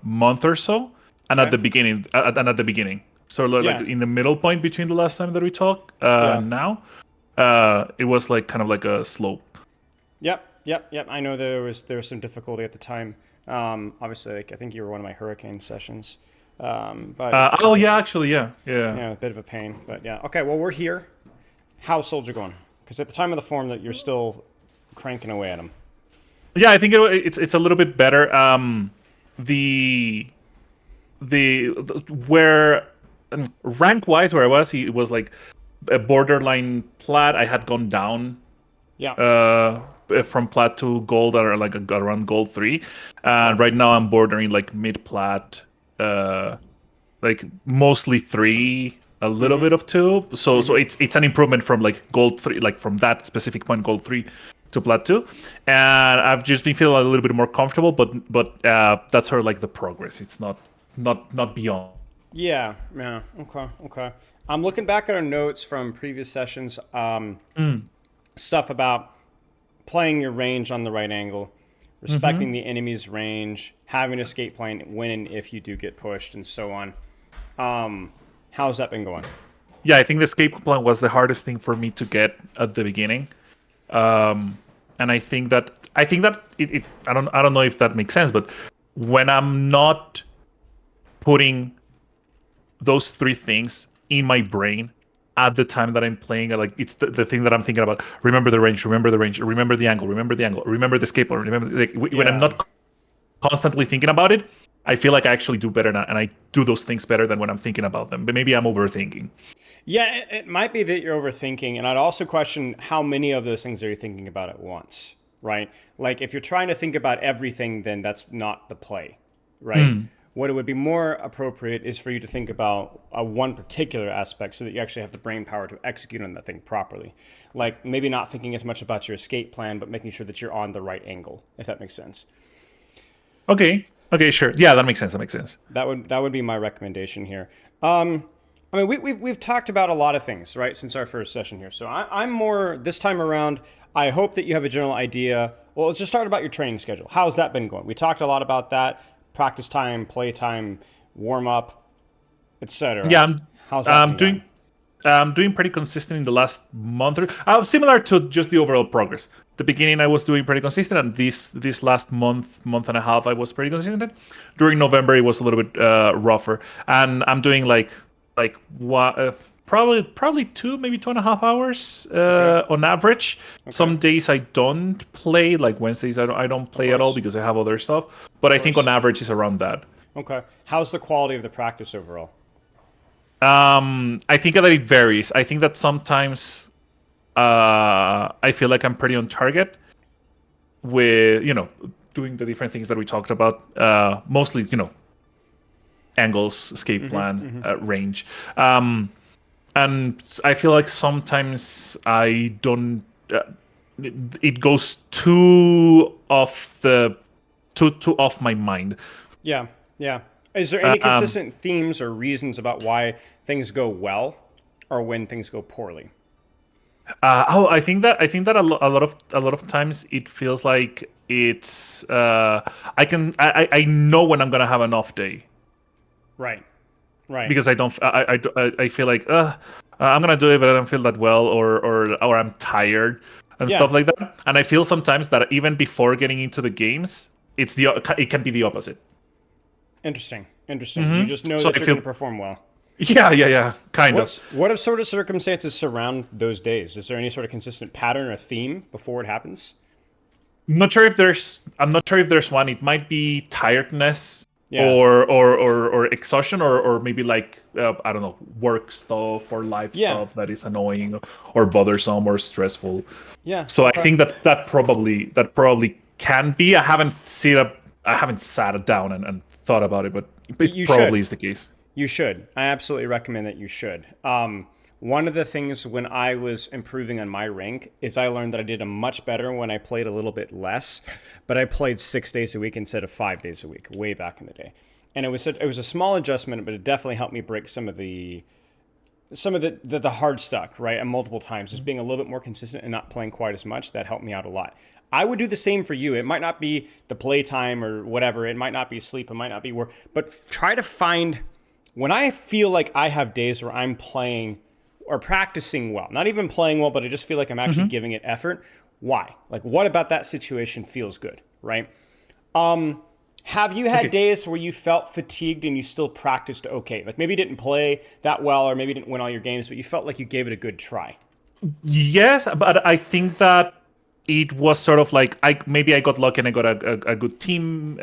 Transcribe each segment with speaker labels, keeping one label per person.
Speaker 1: month or so, and at
Speaker 2: Okay.
Speaker 1: the beginning, So like
Speaker 2: Yeah.
Speaker 1: in the middle point between the last time that we talked,
Speaker 2: Yeah.
Speaker 1: now, it was like kind of like a slope.
Speaker 2: Yep. Yep. Yep. I know there was some difficulty at the time. Obviously, like, I think you were one of my hurricane sessions. But
Speaker 1: Oh yeah, actually, yeah, yeah.
Speaker 2: yeah, a bit of a pain. But yeah. Okay. Well, we're here. How's Soldier going? Because at the time of the form, that you're still cranking away at him.
Speaker 1: Yeah, I think it's a little bit better. The the where rank wise where I was, he was like a borderline plat. I had gone down
Speaker 2: Yeah.
Speaker 1: from plat to gold, or like around gold 3, and
Speaker 2: Okay.
Speaker 1: right now I'm bordering like mid plat, like mostly 3, a little bit of 2. So it's an improvement from like gold 3, like from that specific point, gold 3, to plat 2, and I've just been feeling a little bit more comfortable. But that's sort of like the progress. It's not beyond.
Speaker 2: Yeah. Yeah. Okay. Okay. I'm looking back at our notes from previous sessions. Stuff about playing your range on the right angle, respecting the enemy's range, having an escape plan when and if you do get pushed, and so on. How's that been going?
Speaker 1: Yeah, I think the escape plan was the hardest thing for me to get at the beginning. And I think that it I don't know if that makes sense, but when I'm not putting those 3 things in my brain at the time that I'm playing, like it's the thing that I'm thinking about. Remember the range, remember the range, remember the angle, remember the escape plan, remember, like, when I'm
Speaker 2: Yeah.
Speaker 1: not constantly thinking about it, I feel like I actually do better now, and I do those things better than when I'm thinking about them. But maybe I'm overthinking.
Speaker 2: Yeah, it might be that you're overthinking, and I'd also question how many of those things are you thinking about at once, right? Like if you're trying to think about everything, then that's not the play, right? What it would be more appropriate is for you to think about one particular aspect so that you actually have the brain power to execute on that thing properly. Like maybe not thinking as much about your escape plan, but making sure that you're on the right angle, if that makes sense.
Speaker 1: Okay, sure. Yeah, that makes sense. That makes sense.
Speaker 2: That would be my recommendation here. I mean, we've talked about a lot of things, right, since our first session here. So I'm more this time around. I hope that you have a general idea. Well, let's just start about your training schedule. How's that been going? We talked a lot about that: practice time, play time, warm up,
Speaker 1: Yeah,
Speaker 2: etc.
Speaker 1: I'm
Speaker 2: How's that
Speaker 1: I'm
Speaker 2: been going?
Speaker 1: doing pretty consistent in the last month, or similar to just the overall progress. The beginning I was doing pretty consistent, and this last month and a half I was pretty consistent. During November it was a little bit rougher, and I'm doing like what, probably 2, maybe 2.5 hours
Speaker 2: Okay.
Speaker 1: on average.
Speaker 2: Okay.
Speaker 1: Some days I don't play, like Wednesdays I don't
Speaker 2: Of
Speaker 1: play at all
Speaker 2: course.
Speaker 1: because I have other stuff. But
Speaker 2: Of
Speaker 1: I think on
Speaker 2: course.
Speaker 1: average it's around that.
Speaker 2: Okay. How's the quality of the practice overall?
Speaker 1: I think that it varies. I think that sometimes I feel like I'm pretty on target with, doing the different things that we talked about. Mostly, angles, escape plan, range. And I feel like sometimes I don't. It goes too off my mind.
Speaker 2: Yeah. Yeah. Is there any
Speaker 1: Um,
Speaker 2: consistent themes or reasons about why things go well or when things go poorly?
Speaker 1: I think that a lot of times it feels like it's I know when I'm gonna have an off day,
Speaker 2: Right. Right.
Speaker 1: because I don't I feel like I'm gonna do it, but I don't feel that well, or I'm tired and
Speaker 2: Yeah.
Speaker 1: stuff like that. And I feel sometimes that even before getting into the games, it can be the opposite.
Speaker 2: Interesting. Interesting. You just know
Speaker 1: So
Speaker 2: that
Speaker 1: I
Speaker 2: you're going
Speaker 1: feel
Speaker 2: to perform well.
Speaker 1: yeah, kind of.
Speaker 2: What sort of circumstances surround those days? Is there any sort of consistent pattern or theme before it happens?
Speaker 1: I'm not sure if there's one. It might be tiredness,
Speaker 2: Yeah.
Speaker 1: or exhaustion, or maybe like I don't know, work stuff or life
Speaker 2: Yeah.
Speaker 1: stuff that is annoying or bothersome or stressful.
Speaker 2: Yeah.
Speaker 1: So I
Speaker 2: Okay.
Speaker 1: think that probably can be. I haven't sat it down and thought about it, but it
Speaker 2: You
Speaker 1: probably
Speaker 2: should.
Speaker 1: is the case.
Speaker 2: You should. I absolutely recommend that you should. One of the things when I was improving on my rank is I learned that I did a much better when I played a little bit less, but I played 6 days a week instead of 5 days a week, way back in the day. And it was a small adjustment, but it definitely helped me break some of the hard stuck, right? And multiple times, just being a little bit more consistent and not playing quite as much, that helped me out a lot. I would do the same for you. It might not be the playtime or whatever. It might not be sleep. It might not be work. But try to find, when I feel like I have days where I'm playing or practicing well, not even playing well, but I just feel like I'm actually giving it effort. Why? Like, what about that situation feels good, right? Have you had days where you felt fatigued and you still practiced okay? Like maybe you didn't play that well or maybe you didn't win all your games, but you felt like you gave it a good try.
Speaker 1: Yes, but I think that it was sort of like I got lucky and I got a good team,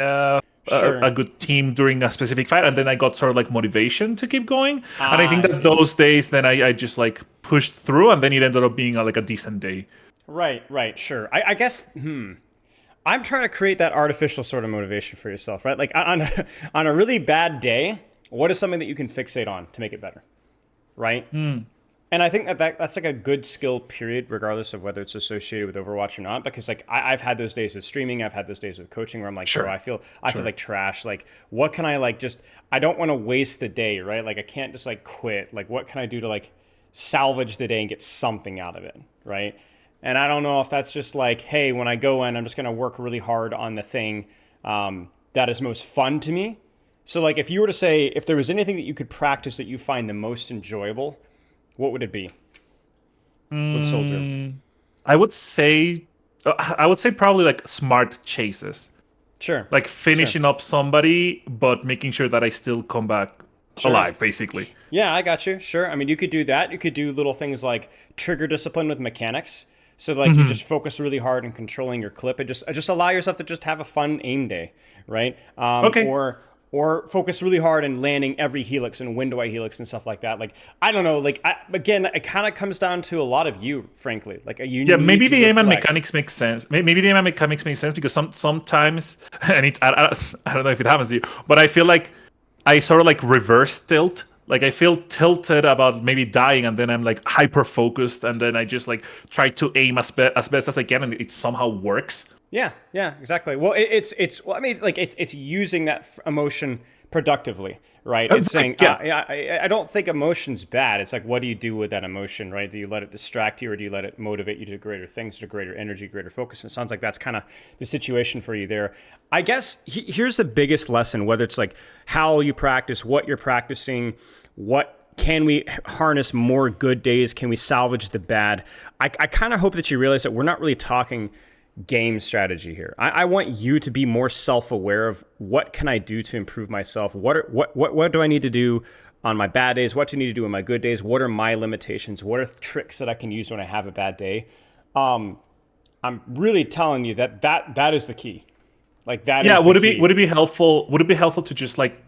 Speaker 2: Sure.
Speaker 1: a good team during a specific fight, and then I got sort of like motivation to keep going. And I think
Speaker 2: I
Speaker 1: that
Speaker 2: see.
Speaker 1: those days, then I just like pushed through, and then it ended up being like a decent day.
Speaker 2: Right, sure. I guess, I'm trying to create that artificial sort of motivation for yourself, right? Like on a really bad day, what is something that you can fixate on to make it better, right? And I think that's like a good skill period, regardless of whether it's associated with Overwatch or not. Because like I've had those days with streaming, I've had those days with coaching where I'm like,
Speaker 1: Sure.
Speaker 2: bro, I feel like trash. Like, what can I like just? I don't want to waste the day, right? Like, I can't just like quit. Like, what can I do to like salvage the day and get something out of it, right? And I don't know if that's just like, hey, when I go in, I'm just gonna work really hard on the thing that is most fun to me. So like, if you were to say, if there was anything that you could practice that you find the most enjoyable, what would it be with Soldier?
Speaker 1: I would say probably like smart chases,
Speaker 2: Sure.
Speaker 1: like
Speaker 2: Sure.
Speaker 1: finishing up somebody, but making sure that I still come back
Speaker 2: Sure.
Speaker 1: alive, basically.
Speaker 2: Yeah, I got you. Sure. I mean, you could do that. You could do little things like trigger discipline with mechanics. So like you just focus really hard on controlling your clip and just allow yourself to just have a fun aim day, right?
Speaker 1: Okay.
Speaker 2: Or focus really hard in landing every helix and when do I helix and stuff like that. Like I don't know. Like again, it kind of comes down to a lot of you, frankly. Like you
Speaker 1: Yeah,
Speaker 2: need
Speaker 1: maybe
Speaker 2: to
Speaker 1: the aim and
Speaker 2: reflect.
Speaker 1: mechanics make sense. Maybe the aim and mechanics make sense because sometimes, and I don't know if it happens to you, but I feel like I sort of like reverse tilt. Like I feel tilted about maybe dying, and then I'm like hyper focused, and then I just like try to aim as best as I can, and it somehow works.
Speaker 2: Yeah, exactly. Well, it's well, I mean, like it's using that emotion productively, right? It's saying,
Speaker 1: yeah.
Speaker 2: I don't think emotion's bad. It's like, what do you do with that emotion, right? Do you let it distract you, or do you let it motivate you to greater things, to greater energy, greater focus? And it sounds like that's kind of the situation for you there. I guess here's the biggest lesson, whether it's like how you practice, what you're practicing, what can we harness more good days? Can we salvage the bad? I kind of hope that you realize that we're not really talking game strategy here. I want you to be more self-aware of what can I do to improve myself? What do I need to do on my bad days? What do I need to do on my good days? What are my limitations? What are tricks that I can use when I have a bad day? I'm really telling you that is the key. Like that
Speaker 1: Yeah,
Speaker 2: is the key.
Speaker 1: would it be helpful? Would it be helpful to just like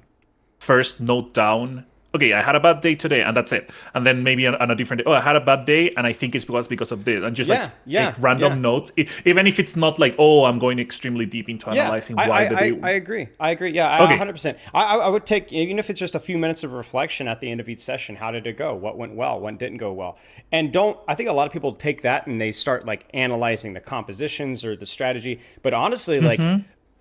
Speaker 1: first note down? Okay, I had a bad day today, and that's it. And then maybe on a different day, oh, I had a bad day, and I think it's because of this, and just like take random notes, even if it's not like, oh, I'm going extremely deep into analyzing why the day.
Speaker 2: I agree. Yeah,
Speaker 1: Okay.
Speaker 2: 100%. I would take, even if it's just a few minutes of reflection at the end of each session. How did it go? What went well? What didn't go well? And I think a lot of people take that and they start like analyzing the compositions or the strategy. But honestly, like,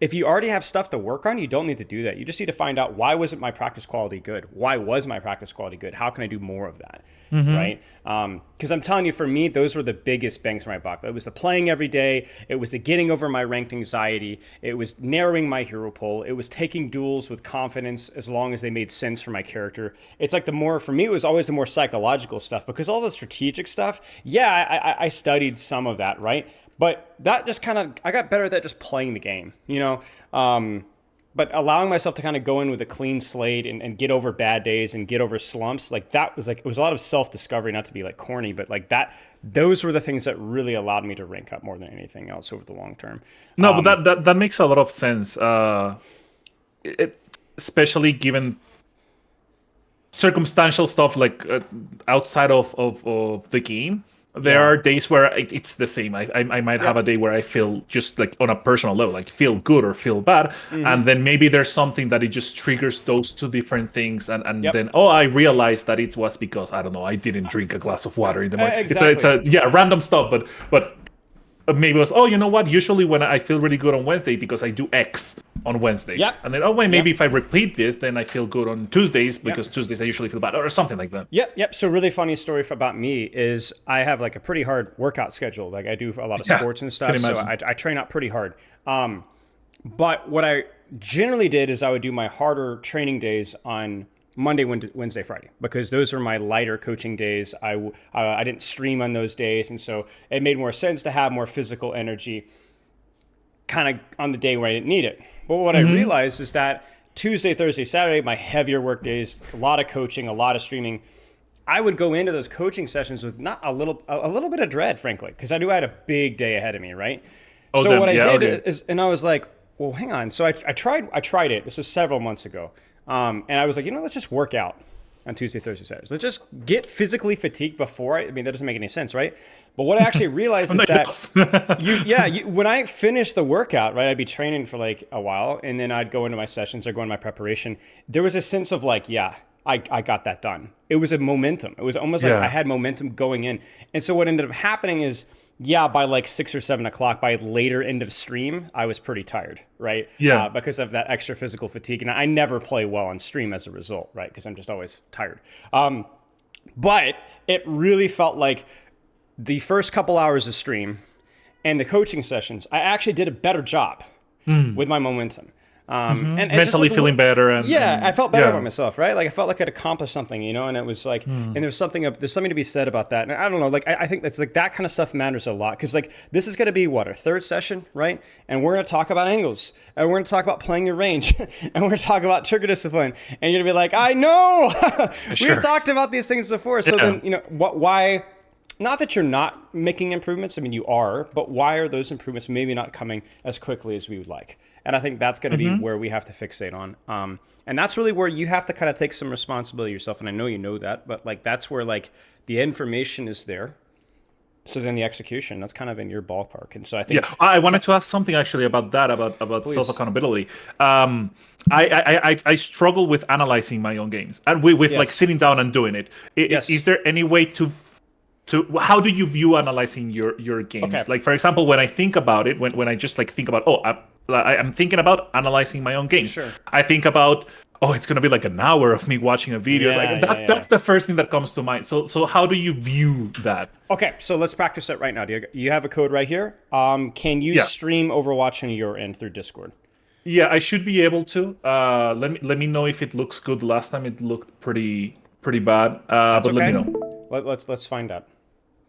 Speaker 2: if you already have stuff to work on, you don't need to do that. You just need to find out, why wasn't my practice quality good? Why was my practice quality good? How can I do more of that? Right? Because I'm telling you, for me, those were the biggest bangs for my buck. It was the playing every day. It was the getting over my ranked anxiety. It was narrowing my hero pool. It was taking duels with confidence as long as they made sense for my character. It's like for me, it was always the more psychological stuff, because all the strategic stuff, I studied some of that, right? But that just I got better at that just playing the game, you know? But allowing myself to kind of go in with a clean slate and get over bad days and get over slumps, like that was like, it was a lot of self-discovery, not to be like corny, but like those were the things that really allowed me to rank up more than anything else over the long term.
Speaker 1: No, but that makes a lot of sense. Especially given circumstantial stuff like outside of the game. There are days where it's the same. I might have a day where I feel just like on a personal level, like feel good or feel bad. And then maybe there's something that it just triggers those two different things. And then, I realized that it was because, I don't know, I didn't drink a glass of water in the morning.
Speaker 2: Exactly.
Speaker 1: It's random stuff. But maybe it was, you know what? Usually when I feel really good on Wednesday because I do X. on Wednesdays.
Speaker 2: Yep.
Speaker 1: And then, maybe if I repeat this, then I feel good on Tuesdays because Tuesdays I usually feel bad or something like that.
Speaker 2: Yep. So really funny story about me is I have like a pretty hard workout schedule. Like I do a lot of sports and stuff, so I train out pretty hard. But what I generally did is I would do my harder training days on Monday, Wednesday, Friday, because those are my lighter coaching days. I didn't stream on those days, and so it made more sense to have more physical energy kind of on the day where I didn't need it. But what I realized is that Tuesday, Thursday, Saturday, my heavier work days, a lot of coaching, a lot of streaming, I would go into those coaching sessions with not a little bit of dread, frankly, because I knew I had a big day ahead of me, right? So what I did is, and I was like, well, hang on. So I tried it. This was several months ago. And I was like, let's just work out on Tuesday, Thursday, Saturdays. Let's just get physically fatigued before that doesn't make any sense, right? But what I actually realized is that when I finished the workout, right, I'd be training for like a while and then I'd go into my sessions or go into my preparation. There was a sense of like, I got that done. It was a momentum. It was almost like I had momentum going in. And so what ended up happening is, by like 6 or 7 o'clock, by later end of stream, I was pretty tired, right?
Speaker 1: Yeah.
Speaker 2: Because of that extra physical fatigue. And I never play well on stream as a result, right? Because I'm just always tired. But it really felt like the first couple hours of stream and the coaching sessions, I actually did a better job with my momentum. And
Speaker 1: mentally feeling better.
Speaker 2: I felt better about myself, right? Like I felt like I'd accomplished something, and it was like, and there's something to be said about that. And I don't know, like I think that's like that kind of stuff matters a lot because like this is going to be our third session, right? And we're going to talk about angles, and we're going to talk about playing your range, and we're going to talk about trigger discipline, and you're going to be like, I know, we've talked about these things before. So then why? Not that you're not making improvements. I mean, you are, but why are those improvements maybe not coming as quickly as we would like? And I think that's going to be where we have to fixate on. And that's really where you have to kind of take some responsibility yourself. And I know you know that, but like that's where like the information is there. So then the execution, that's kind of in your ballpark. And so I think
Speaker 1: I wanted to ask something actually about that, about self accountability. I struggle with analyzing my own games and with like sitting down and doing it. Is there any way to how do you view analyzing your games?
Speaker 2: Okay.
Speaker 1: Like for example, when I think about it, when I just like think about I'm thinking about analyzing my own games.
Speaker 2: Sure.
Speaker 1: I think about it's gonna be like an hour of me watching a video. That's the first thing that comes to mind. So how do you view that?
Speaker 2: Okay, so let's practice that right now. You have a code right here. Can you stream Overwatch on your end through Discord?
Speaker 1: Yeah, I should be able to. Let me know if it looks good. Last time it looked pretty bad. But
Speaker 2: okay.
Speaker 1: Let me know.
Speaker 2: Let's find out.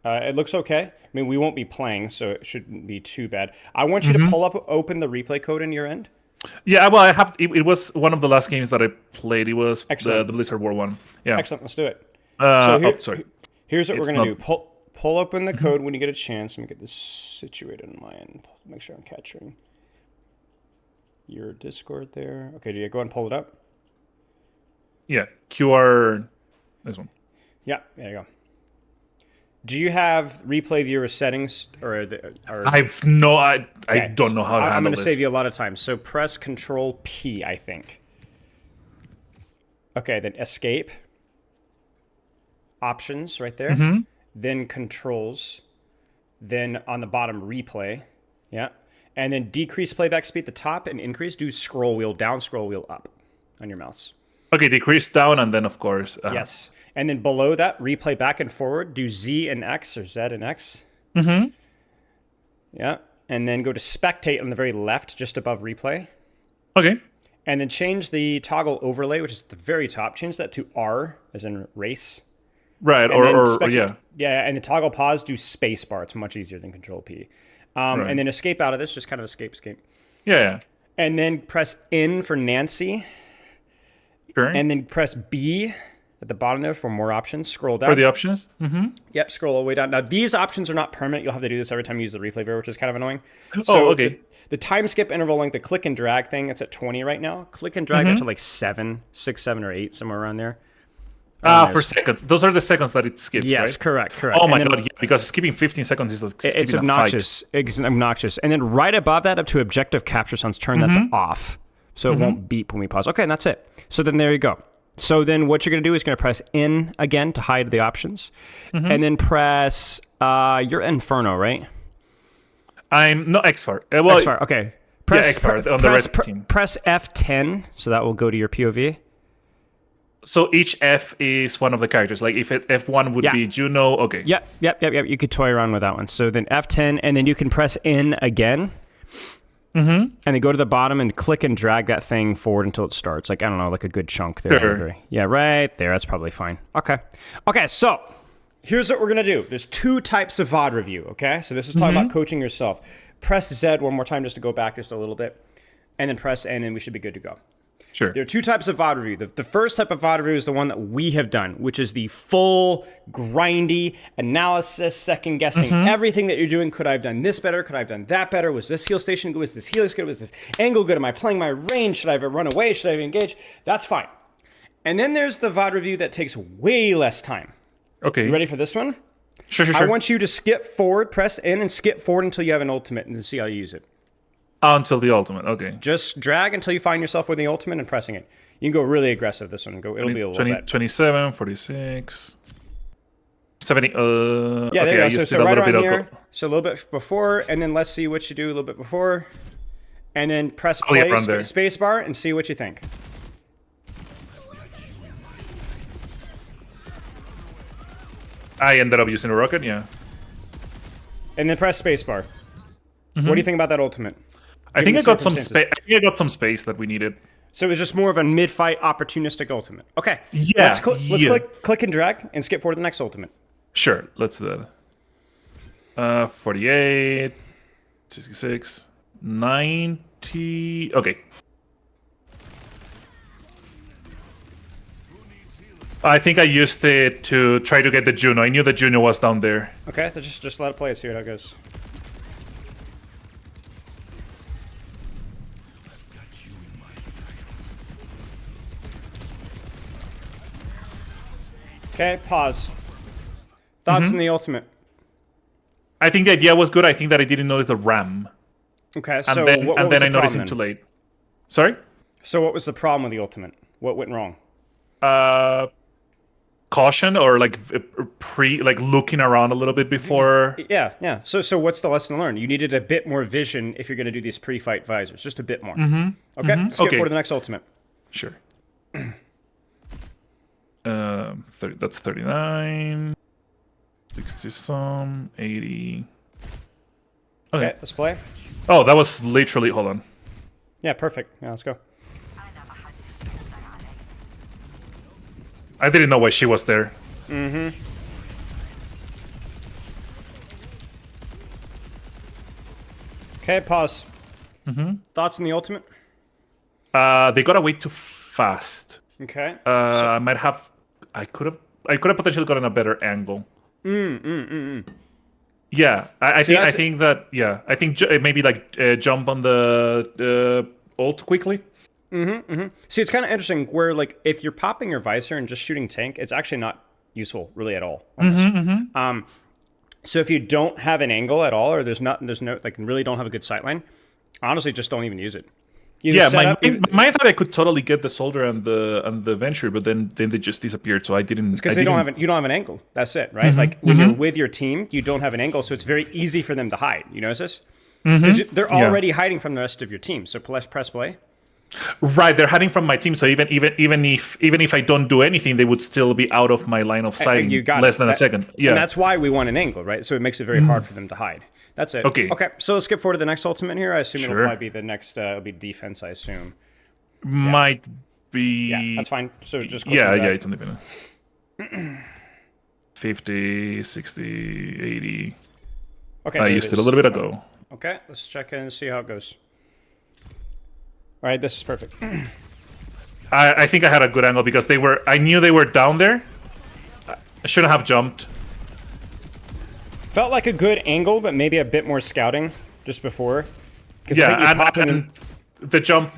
Speaker 2: It looks okay. I mean, we won't be playing, so it shouldn't be too bad. I want you to open the replay code in your end.
Speaker 1: Yeah, well, I have. It was one of the last games that I played. It was the Blizzard War one. Yeah.
Speaker 2: Excellent. Let's do it.
Speaker 1: Sorry.
Speaker 2: Here's what we're gonna do. Pull open the code when you get a chance. Let me get this situated on my end. Make sure I'm capturing your Discord there. Okay, do you go ahead and pull it up?
Speaker 1: Yeah, QR. This one.
Speaker 2: Yeah, there you go. Do you have replay viewer settings or
Speaker 1: I don't know how to handle this.
Speaker 2: I'm going to save you a lot of time. So press Control P, I think. Okay, then escape. Options right there. Then controls. Then on the bottom, replay. Yeah. And then decrease playback speed at the top and increase. Do scroll wheel down, scroll wheel up on your mouse.
Speaker 1: Okay, decrease down and then of course.
Speaker 2: Yes. And then below that, replay back and forward. Do Z and X or Z and X. Yeah. And then go to spectate on the very left, just above replay.
Speaker 1: Okay.
Speaker 2: And then change the toggle overlay, which is at the very top. Change that to R, as in race.
Speaker 1: Right.
Speaker 2: Yeah. And the toggle pause, do space bar. It's much easier than Control P. Right. And then escape out of this, just kind of escape.
Speaker 1: Yeah.
Speaker 2: And then press N for Nancy.
Speaker 1: Sure.
Speaker 2: And then press B at the bottom there for more options. Scroll down.
Speaker 1: For the options?
Speaker 2: Yep, scroll all the way down. Now, these options are not permanent. You'll have to do this every time you use the replay viewer, which is kind of annoying.
Speaker 1: Okay.
Speaker 2: The time skip interval length, the click and drag thing, it's at 20 right now. Click and drag that to like 6, 7, or 8, somewhere around there.
Speaker 1: For seconds. Those are the seconds that it skips,
Speaker 2: yes,
Speaker 1: right?
Speaker 2: correct.
Speaker 1: Oh my god, yeah, because skipping 15 seconds is like skipping
Speaker 2: it's obnoxious. It's obnoxious. And then right above that, up to objective capture sounds, turn that to off. So it won't beep when we pause. Okay, and that's it. So then there you go. So then what you're going to do is going to press N again to hide the options. And then press, you're Inferno, right?
Speaker 1: I'm, no, Xfar.
Speaker 2: Xfar, okay.
Speaker 1: X-Bar on the red team.
Speaker 2: Press F10, so that will go to your POV.
Speaker 1: So each F is one of the characters. Like if F1 would be Juno, okay.
Speaker 2: Yep. You could toy around with that one. So then F10, and then you can press N again. And then go to the bottom and click and drag that thing forward until it starts. Like, I don't know, like a good chunk there.
Speaker 1: Sure.
Speaker 2: Yeah, right there. That's probably fine. Okay, so here's what we're going to do. There's two types of VOD review, okay? So this is talking about coaching yourself. Press Z one more time just to go back just a little bit. And then press N, and we should be good to go.
Speaker 1: Sure.
Speaker 2: There are two types of VOD review. The first type of VOD review is the one that we have done, which is the full, grindy analysis, second guessing everything that you're doing. Could I have done this better? Could I have done that better? Was this heal station good? Was this helix good? Was this angle good? Am I playing my range? Should I have run away? Should I have engaged? That's fine. And then there's the VOD review that takes way less time.
Speaker 1: Okay.
Speaker 2: You ready for this one?
Speaker 1: Sure.
Speaker 2: I want you to skip forward, press N and skip forward until you have an ultimate and see how you use it.
Speaker 1: Until the ultimate, okay.
Speaker 2: Just drag until you find yourself with the ultimate and pressing it. You can go really aggressive this one. It'll be a little
Speaker 1: 20,
Speaker 2: bit.
Speaker 1: 27, 46, 70.
Speaker 2: Yeah,
Speaker 1: okay,
Speaker 2: there
Speaker 1: I
Speaker 2: you go.
Speaker 1: used
Speaker 2: So
Speaker 1: it a
Speaker 2: right
Speaker 1: little bit
Speaker 2: around here.
Speaker 1: ago.
Speaker 2: So a little bit before, and then let's see what you do a little bit before. And then press
Speaker 1: Oh, yeah,
Speaker 2: play,
Speaker 1: around there.
Speaker 2: space bar, and see what you think.
Speaker 1: I ended up using a rocket, yeah.
Speaker 2: And then press space bar. What do you think about that ultimate?
Speaker 1: I think I got some
Speaker 2: circumstances.
Speaker 1: space. I think I got some space that we needed.
Speaker 2: So it was just more of a mid-fight opportunistic ultimate. Okay.
Speaker 1: Yeah,
Speaker 2: Let's click and drag and skip forward to the next ultimate.
Speaker 1: Sure, let's do that. 48, 66, 90. Okay. I think I used it to try to get the Juno. I knew the Juno was down there.
Speaker 2: Okay, so just let it play. See how it goes. Okay, pause. Thoughts on the ultimate?
Speaker 1: I think the idea was good. I think that I didn't notice the RAM.
Speaker 2: Okay,
Speaker 1: And
Speaker 2: so
Speaker 1: then,
Speaker 2: what
Speaker 1: and
Speaker 2: was
Speaker 1: then
Speaker 2: the
Speaker 1: I noticed
Speaker 2: problem
Speaker 1: it too
Speaker 2: then?
Speaker 1: late. Sorry?
Speaker 2: So what was the problem with the ultimate? What went wrong?
Speaker 1: Caution or like looking around a little bit before.
Speaker 2: Yeah. So what's the lesson learned? You needed a bit more vision if you're going to do these pre-fight visors, just a bit more. Okay, skip
Speaker 1: Okay.
Speaker 2: forward to the next ultimate.
Speaker 1: Sure. 30, that's 39. 60 some, 80.
Speaker 2: Okay, let's play.
Speaker 1: Oh, that was literally. Hold on.
Speaker 2: Yeah, perfect. Yeah, let's go.
Speaker 1: I didn't know why she was there.
Speaker 2: Okay, pause. Thoughts on the ultimate?
Speaker 1: They got away too fast.
Speaker 2: Okay.
Speaker 1: I might have. I could have potentially gotten a better angle. Yeah, I think that. Yeah, I think maybe jump on the ult quickly.
Speaker 2: See, it's kind of interesting where, like, if you're popping your visor and just shooting tank, it's actually not useful really at all. So if you don't have an angle at all, or there's no, like, really don't have a good sightline, honestly, just don't even use it.
Speaker 1: My thought I could totally get the soldier and the venture, but then they just disappeared. So I didn't.
Speaker 2: Because you don't have an angle. That's it, right? Like when you're with your team, you don't have an angle, so it's very easy for them to hide. You notice this? Because they're already hiding from the rest of your team. So press play.
Speaker 1: Right, they're hiding from my team. So even if I don't do anything, they would still be out of my line of sight in less than a second. Yeah,
Speaker 2: and that's why we want an angle, right? So it makes it very hard for them to hide. That's it.
Speaker 1: Okay.
Speaker 2: So let's skip forward to the next ultimate here. I assume it'll probably be the next. It'll be defense, I assume.
Speaker 1: Might be.
Speaker 2: Yeah, that's fine. So just click
Speaker 1: yeah,
Speaker 2: on that.
Speaker 1: it's independent. 50, 60, 80.
Speaker 2: Okay.
Speaker 1: I used it a little bit ago.
Speaker 2: Okay, let's check in and see how it goes. All right, this is perfect.
Speaker 1: I think I had a good angle because I knew they were down there. I shouldn't have jumped.
Speaker 2: Felt like a good angle, but maybe a bit more scouting just before.
Speaker 1: Yeah, and the jump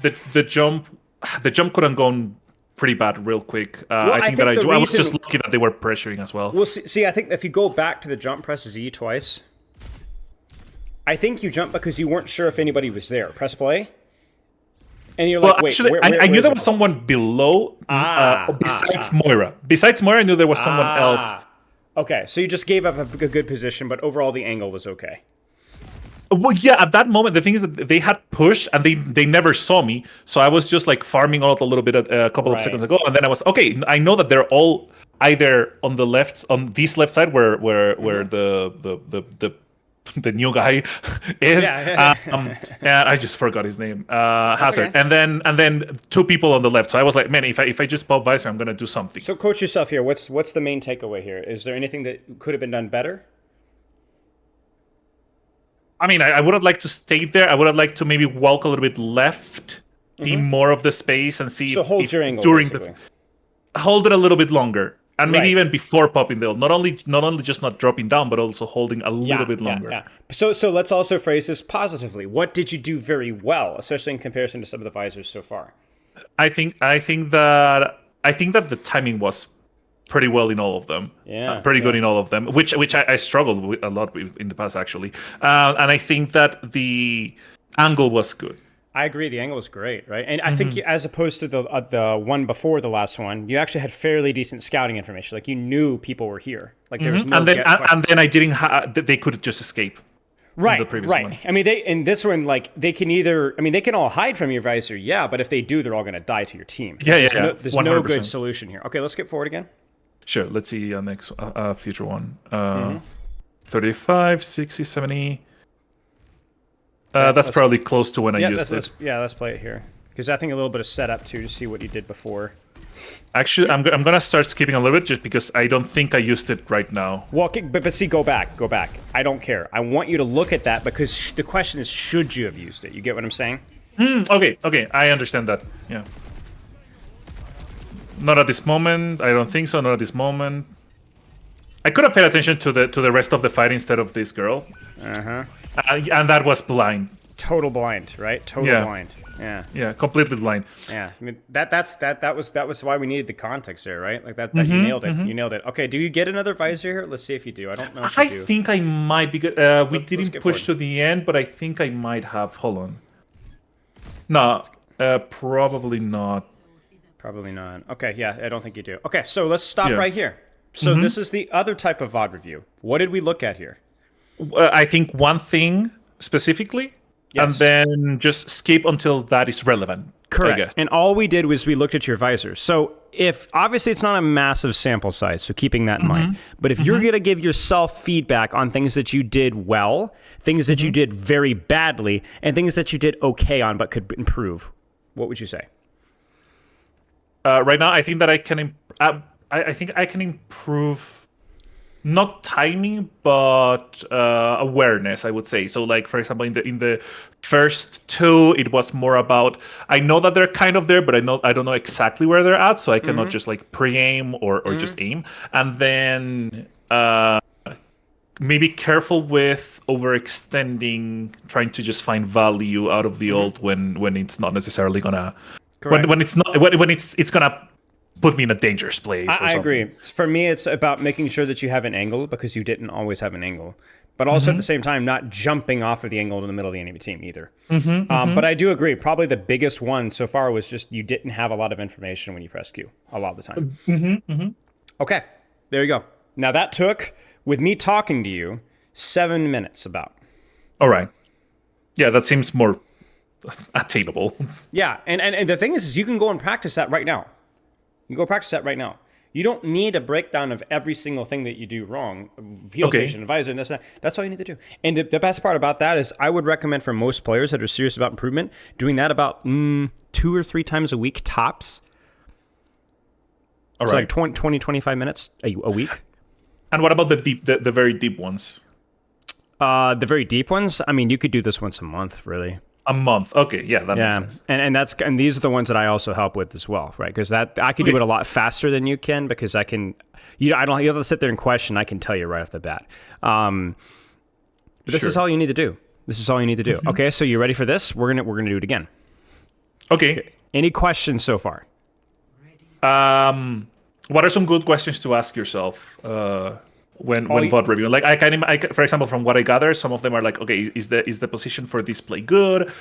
Speaker 1: could have gone pretty bad real quick. I think I was just lucky that they were pressuring as well.
Speaker 2: Well, see, I think if you go back to the jump, press Z twice. I think you jumped because you weren't sure if anybody was there. Press play. And you're like, wait,
Speaker 1: actually, I knew there was someone below besides Moira. Besides Moira, I knew there was someone else.
Speaker 2: Okay, so you just gave up a good position, but overall the angle was okay.
Speaker 1: Well, yeah, at that moment, the thing is that they had pushed and they never saw me. So I was just like farming out a little bit a couple of seconds
Speaker 2: Right.
Speaker 1: ago. And then I was, okay, I know that they're all either on the left, on this left side where the new guy is.
Speaker 2: Yeah.
Speaker 1: And I just forgot his name. Hazard.
Speaker 2: okay.
Speaker 1: And then two people on the left. So I was like, man, if I just pop Visor, I'm gonna do something.
Speaker 2: So coach yourself here. What's the main takeaway here? Is there anything that could have been done better?
Speaker 1: I mean, I would have liked to stay there. I would have liked to maybe walk a little bit left, see more of the space, and see
Speaker 2: So
Speaker 1: if,
Speaker 2: hold
Speaker 1: if
Speaker 2: your angle
Speaker 1: during
Speaker 2: basically.
Speaker 1: the hold it a little bit longer, and maybe
Speaker 2: Right.
Speaker 1: even before popping the ult. Not only just not dropping down, but also holding a little bit longer.
Speaker 2: Yeah. So let's also phrase this positively. What did you do very well, especially in comparison to some of the visors so far?
Speaker 1: I think that the timing was pretty well in all of them.
Speaker 2: Yeah,
Speaker 1: Pretty good in all of them, which I struggled with a lot with in the past actually. And I think that the angle was good.
Speaker 2: I agree. The angle was great, right? And I think as opposed to the one before the last one, you actually had fairly decent scouting information. Like you knew people were here. Like there was no
Speaker 1: And then
Speaker 2: get-
Speaker 1: and then I didn't they could just escape.
Speaker 2: right,
Speaker 1: the previous
Speaker 2: right.
Speaker 1: one.
Speaker 2: I mean, they in this one, like they can either. I mean, they can all hide from your visor, yeah. But if they do, they're all going to die to your team.
Speaker 1: Yeah.
Speaker 2: There's no
Speaker 1: 100%.
Speaker 2: good solution here. Okay, let's skip forward again.
Speaker 1: Sure, let's see next future one. 35, 60, 70. That's
Speaker 2: let's-
Speaker 1: probably close to when I
Speaker 2: Yeah,
Speaker 1: used it.
Speaker 2: let's play it here because I think a little bit of setup too to see what you did before.
Speaker 1: Actually, I'm gonna start skipping a little bit just because I don't think I used it right now.
Speaker 2: Well, but see, go back. I don't care. I want you to look at that because the question is, should you have used it? You get what I'm saying?
Speaker 1: Okay, I understand that. Yeah. Not at this moment. I don't think so. Not at this moment. I could have paid attention to the rest of the fight instead of this girl. And that was blind.
Speaker 2: Total blind, right? Total
Speaker 1: Yeah.
Speaker 2: blind. Yeah,
Speaker 1: Yeah, completely blind.
Speaker 2: yeah. I mean, that was why we needed the context there, right? Like that you nailed it. You nailed it. Okay, do you get another visor here? Let's see if you do. I don't know if you
Speaker 1: I
Speaker 2: do.
Speaker 1: think I might be good. We didn't
Speaker 2: skip
Speaker 1: push to the end, but I think I might have. Hold on. No, probably not.
Speaker 2: Probably not. Okay, yeah, I don't think you do. Okay, so let's stop
Speaker 1: Yeah.
Speaker 2: right here. So this is the other type of VOD review. What did we look at here?
Speaker 1: I think one thing specifically, and
Speaker 2: Yes.
Speaker 1: then just skip until that is relevant. I guess.
Speaker 2: And all we did was we looked at your visors. So if obviously it's not a massive sample size, so keeping that in mind. But if you're gonna give yourself feedback on things that you did well, things that you did very badly, and things that you did okay on but could improve, what would you say?
Speaker 1: Right now, I think that I can. I think I can improve, not timing, but awareness. I would say so. Like for example, in the first two, it was more about I know that they're kind of there, but I don't know exactly where they're at, so I cannot just like pre-aim or just aim. And then maybe careful with overextending, trying to just find value out of the ult when it's not necessarily gonna.
Speaker 2: Correct.
Speaker 1: When it's not when it's gonna put me in a dangerous place.
Speaker 2: I agree. For me, it's about making sure that you have an angle because you didn't always have an angle. But also at the same time, not jumping off of the angle in the middle of the enemy team either. But I do agree. Probably the biggest one so far was just you didn't have a lot of information when you press Q a lot of the time. Okay, there you go. Now that took, with me talking to you, 7 minutes about.
Speaker 1: All right. Yeah, that seems more attainable.
Speaker 2: Yeah, and the thing is you can go and practice that right now. You can go practice that right now. You don't need a breakdown of every single thing that you do wrong. Heal
Speaker 1: Okay.
Speaker 2: station, advisor, and this and that. That's all you need to do. And the best part about that is I would recommend for most players that are serious about improvement, doing that about 2 or 3 times a week tops.
Speaker 1: All
Speaker 2: So
Speaker 1: right.
Speaker 2: like 20, 25 minutes a week.
Speaker 1: And what about the deep, the very deep ones?
Speaker 2: The very deep ones, I mean, you could do this once a month, really.
Speaker 1: A month. Okay, yeah, that makes
Speaker 2: Yeah,
Speaker 1: sense.
Speaker 2: and these are the ones that I also help with as well, right? Because that I can do it a lot faster than you can because I can, you don't have to sit there and question. I can tell you right off the bat. But this is
Speaker 1: Sure.
Speaker 2: all you need to do. This is all you need to do. Okay, so you ready for this? We're gonna do it again.
Speaker 1: Okay.
Speaker 2: Any questions so far?
Speaker 1: What are some good questions to ask yourself when
Speaker 2: you-
Speaker 1: VOD reviewing? Like for example, from what I gather, some of them are like, okay, is the position for this play good?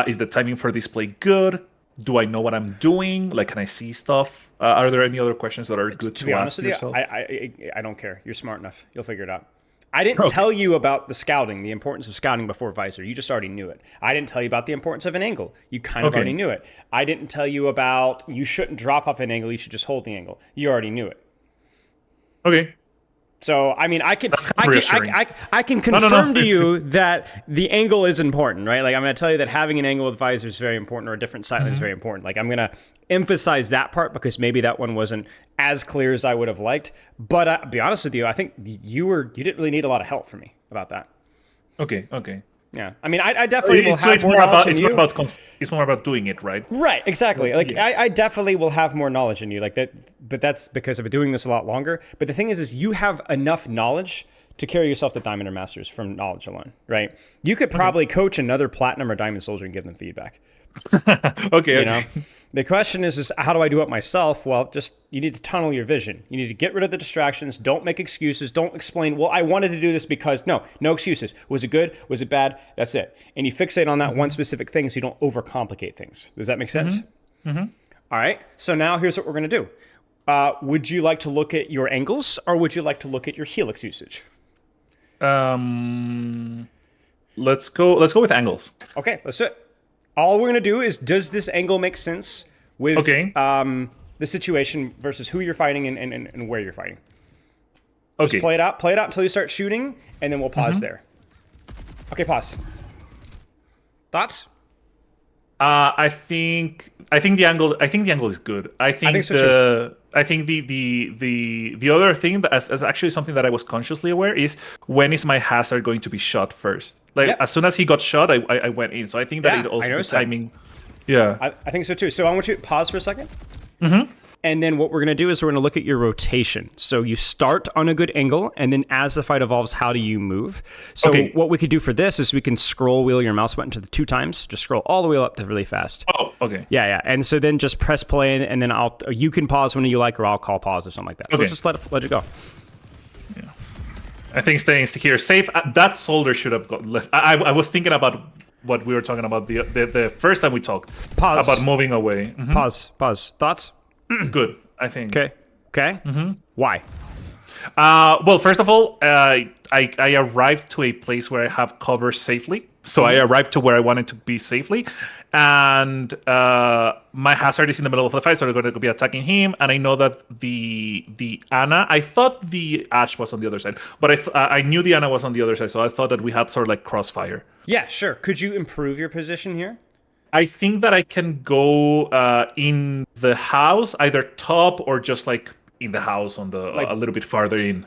Speaker 1: Is the timing for this play good? Do I know what I'm doing? Like, can I see stuff? Are there any other questions that are good
Speaker 2: To
Speaker 1: to
Speaker 2: be honest
Speaker 1: ask
Speaker 2: with you,
Speaker 1: yourself?
Speaker 2: I don't care. You're smart enough. You'll figure it out. I didn't tell you about the scouting, the importance of scouting before Visor. You just already knew it. I didn't tell you about the importance of an angle. You kind of already knew it. I didn't tell you about you shouldn't drop off an angle. You should just hold the angle. You already knew it.
Speaker 1: Okay.
Speaker 2: So, I mean, I can confirm
Speaker 1: No.
Speaker 2: to you that the angle is important, right? Like, I'm going to tell you that having an angle with Visor is very important, or a different sight line is very important. Like, I'm going to emphasize that part because maybe that one wasn't as clear as I would have liked. But I'll be honest with you, I think you didn't really need a lot of help from me about that.
Speaker 1: Okay.
Speaker 2: Yeah, I mean, I definitely will have more knowledge than you.
Speaker 1: It's more about doing it, right?
Speaker 2: Right, exactly. Like, I definitely will have more knowledge than you. Like that, but that's because I've been doing this a lot longer. But the thing is you have enough knowledge to carry yourself to Diamond or Masters from knowledge alone, right? You could probably coach another Platinum or Diamond Soldier and give them feedback.
Speaker 1: Okay.
Speaker 2: You know, the question is how do I do it myself? Well, just you need to tunnel your vision. You need to get rid of the distractions. Don't make excuses. Don't explain, well, I wanted to do this because no excuses. Was it good? Was it bad? That's it. And you fixate on that one specific thing so you don't overcomplicate things. Does that make sense? All right. So now here's what we're going to do. Would you like to look at your angles or would you like to look at your helix usage?
Speaker 1: Let's go with angles.
Speaker 2: Okay, let's do it. All we're going to do is, does this angle make sense with the situation versus who you're fighting and where you're fighting?
Speaker 1: Okay.
Speaker 2: Just play it out until you start shooting, and then we'll pause there. Okay, pause. Thoughts?
Speaker 1: I think the angle is good. I think
Speaker 2: so too.
Speaker 1: I think the other thing that is actually something that I was consciously aware is when is my hazard going to be shot first? Like as soon as he got shot, I went in. So I think that it also the timing. Yeah.
Speaker 2: I think so too. So I want you to pause for a second. And then what we're going to do is we're going to look at your rotation. So you start on a good angle, and then as the fight evolves, how do you move? So what we could do for this is we can scroll wheel your mouse button to the 2 times. Just scroll all the way up to really fast.
Speaker 1: Oh, okay.
Speaker 2: Yeah. And so then just press play, and then you can pause when you like, or I'll call pause or something like that. So just let it go.
Speaker 1: Yeah. I think staying here safe. That soldier should have got left. I was thinking about what we were talking about the first time we talked.
Speaker 2: Pause.
Speaker 1: About moving away.
Speaker 2: Pause. Thoughts?
Speaker 1: Good, I think.
Speaker 2: Okay. Why?
Speaker 1: Well, first of all, I arrived to a place where I have cover safely. So I arrived to where I wanted to be safely. And my hazard is in the middle of the fight, so I'm going to be attacking him. And I know that the Ana, I thought the Ashe was on the other side, but I knew the Ana was on the other side, so I thought that we had sort of like crossfire.
Speaker 2: Yeah, sure. Could you improve your position here?
Speaker 1: I think that I can go in the house, either top or just like in the house on the a little bit farther in.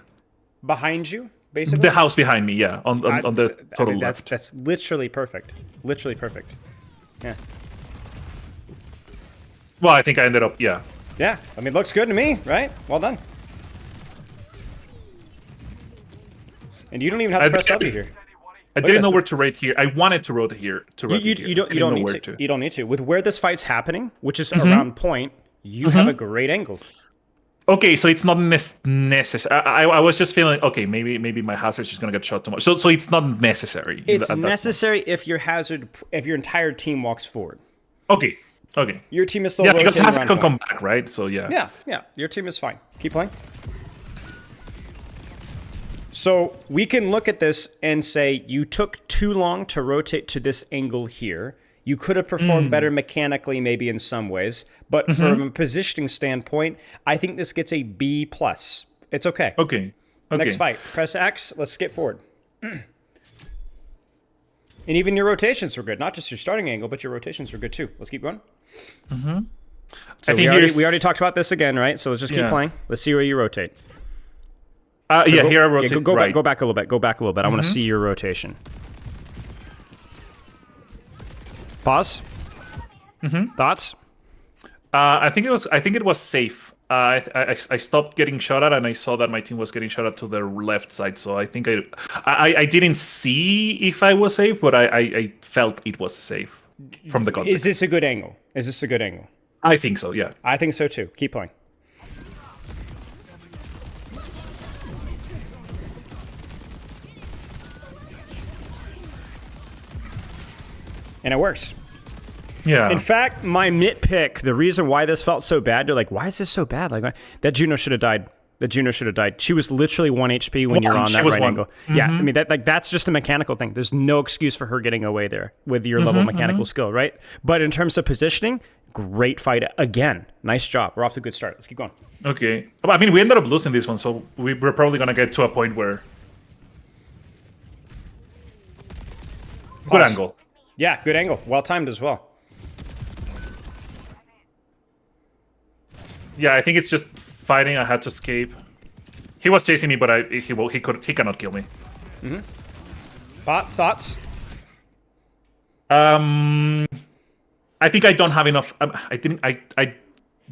Speaker 2: Behind you, basically?
Speaker 1: The house behind me, yeah, on the total left.
Speaker 2: That's literally perfect. Literally perfect. Yeah.
Speaker 1: Well, I think I ended up, yeah.
Speaker 2: Yeah, I mean, looks good to me, right? Well done. And you don't even have to press W here.
Speaker 1: I didn't know where to rate here. I wanted to rotate here.
Speaker 2: You don't need to. You don't need to. With where this fight's happening, which is around point, you have a great angle.
Speaker 1: Okay, so it's not necessary. I was just feeling maybe my hazard's just gonna get shot too much. So it's not necessary.
Speaker 2: It's necessary if your entire team walks forward.
Speaker 1: Okay.
Speaker 2: Your team is still
Speaker 1: because hazard can come back, right? So yeah.
Speaker 2: Yeah. Your team is fine. Keep playing. So we can look at this and say you took too long to rotate to this angle here. You could have performed better mechanically, maybe in some ways, but from a positioning standpoint, I think this gets a B+. It's okay.
Speaker 1: Okay.
Speaker 2: Next fight. Press X. Let's skip forward. And even your rotations were good. Not just your starting angle, but your rotations were good too. Let's keep going. So I think we already talked about this again, right? So let's just keep playing. Let's see where you rotate.
Speaker 1: Here I rotate.
Speaker 2: Yeah, go back a little bit. Go back a little bit. I want to see your rotation. Pause. Thoughts?
Speaker 1: I think it was safe. I stopped getting shot at, and I saw that my team was getting shot at to the left side. So I think I didn't see if I was safe, but I felt it was safe from the context.
Speaker 2: Is this a good angle?
Speaker 1: I think so. Yeah.
Speaker 2: I think so too. Keep playing. And it works.
Speaker 1: Yeah.
Speaker 2: In fact, my nitpick, the reason why this felt so bad, you're like, why is this so bad? Like, that Juno should have died that Juno should have died. She was literally 1 HP when you're on
Speaker 1: She
Speaker 2: that
Speaker 1: was
Speaker 2: right
Speaker 1: one.
Speaker 2: angle. Yeah, I mean that's just a mechanical thing. There's no excuse for her getting away there with your level of mechanical skill, right? But in terms of positioning, great fight again. Nice job. We're off to a good start. Let's keep going.
Speaker 1: Okay. I mean, we ended up losing this one, so we're probably gonna get to a point where good
Speaker 2: Pause.
Speaker 1: angle.
Speaker 2: Yeah, good angle. Well timed as well.
Speaker 1: Yeah, I think it's just fighting. I had to escape. He was chasing me, but he cannot kill me.
Speaker 2: Thoughts?
Speaker 1: I think I don't have enough. I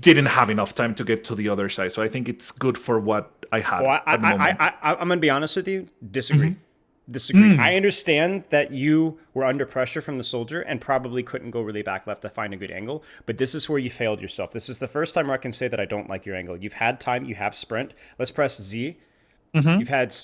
Speaker 1: didn't have enough time to get to the other side, so I think it's good for what I have
Speaker 2: Well,
Speaker 1: at the moment.
Speaker 2: I'm gonna be honest with you. Disagree. I understand that you were under pressure from the soldier and probably couldn't go really back left to find a good angle, but this is where you failed yourself. This is the first time where I can say that I don't like your angle. You've had time. You have sprint. Let's press Z. You've had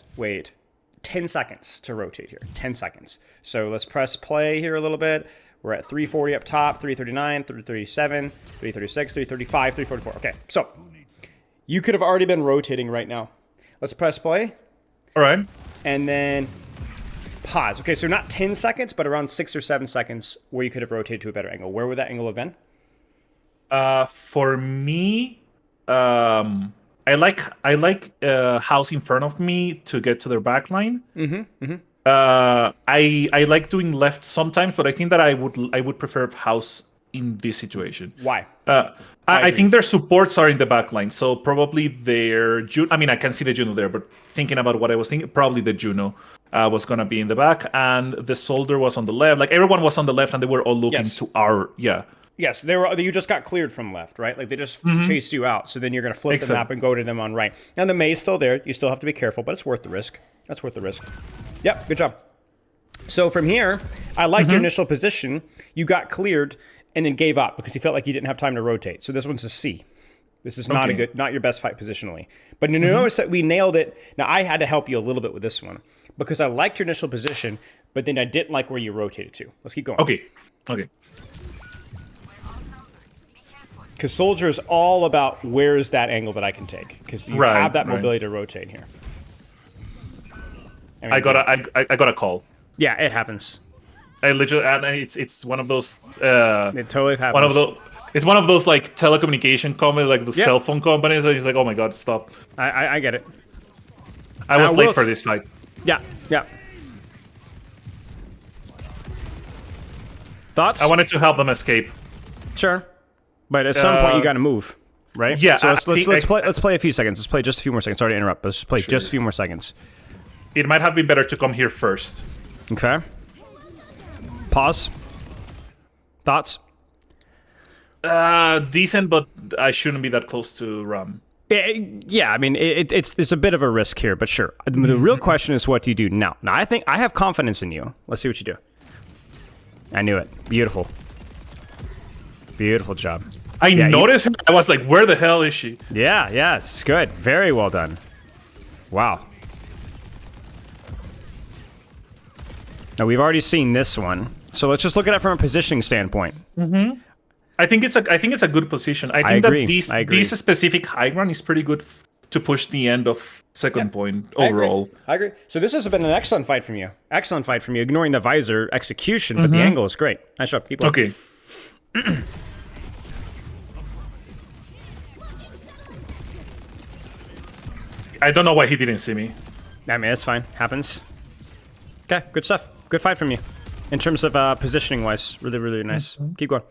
Speaker 2: 10 seconds to rotate here. 10 seconds. So let's press play here a little bit. We're at 340 up top, 339, 337, 336, 335, 344. Okay, so you could have already been rotating right now. Let's press play.
Speaker 1: All right.
Speaker 2: And then pause. Okay, so not 10 seconds, but around 6 or 7 seconds where you could have rotated to a better angle. Where would that angle have been?
Speaker 1: For me, I like house in front of me to get to their back line. I like doing left sometimes, but I think that I would prefer house in this situation.
Speaker 2: Why?
Speaker 1: I think their supports are in the back line, so probably their I mean, I can see the Juno there, but thinking about what I was thinking, probably the Juno was gonna be in the back, and the soldier was on the left. Like everyone was on the left, and they were all looking to our
Speaker 2: Yes, they were. You just got cleared from left, right? Like they just chased you out. So then you're going to flip the map and go to them on right. Now the May's still there. You still have to be careful, but it's worth the risk. That's worth the risk. Yep, good job. So from here, I liked your initial position. You got cleared and then gave up because you felt like you didn't have time to rotate. So this one's a C. This is not not your best fight positionally. But you notice that we nailed it. Now I had to help you a little bit with this one because I liked your initial position, but then I didn't like where you rotated to. Let's keep going.
Speaker 1: Okay.
Speaker 2: Because soldier is all about where is that angle that I can take. Because you have that mobility to rotate here.
Speaker 1: I got a call.
Speaker 2: Yeah, it happens.
Speaker 1: I literally, and it's one of those.
Speaker 2: It totally happens.
Speaker 1: It's one of those like telecommunication companies, like the cell phone companies. And he's like, oh my god, stop!
Speaker 2: I get it.
Speaker 1: I was late for this fight.
Speaker 2: Yeah. Thoughts?
Speaker 1: I wanted to help them escape.
Speaker 2: Sure. But at some point you got to move, right?
Speaker 1: Yeah.
Speaker 2: So let's play a few seconds. Let's play just a few more seconds. Sorry to interrupt. Let's just play just a few more seconds.
Speaker 1: It might have been better to come here first.
Speaker 2: Okay. Pause. Thoughts?
Speaker 1: Decent, but I shouldn't be that close to Ram.
Speaker 2: Yeah, I mean it's a bit of a risk here, but sure. The real question is what do you do now? Now I think I have confidence in you. Let's see what you do. I knew it. Beautiful. Beautiful job.
Speaker 1: I noticed her. I was like, where the hell is she?
Speaker 2: Yeah, it's good. Very well done. Wow. Now we've already seen this one, so let's just look at it from a positioning standpoint.
Speaker 1: I think it's a good position. I think that this specific high ground is pretty good to push the end of second point overall.
Speaker 2: I agree. So this has been an excellent fight from you. Excellent fight from you, ignoring the visor execution, but the angle is great. Nice job. Keep going.
Speaker 1: Okay. I don't know why he didn't see me.
Speaker 2: I mean, it's fine. Happens. Okay, good stuff. Good fight from you. In terms of positioning-wise, really, really nice. Keep going.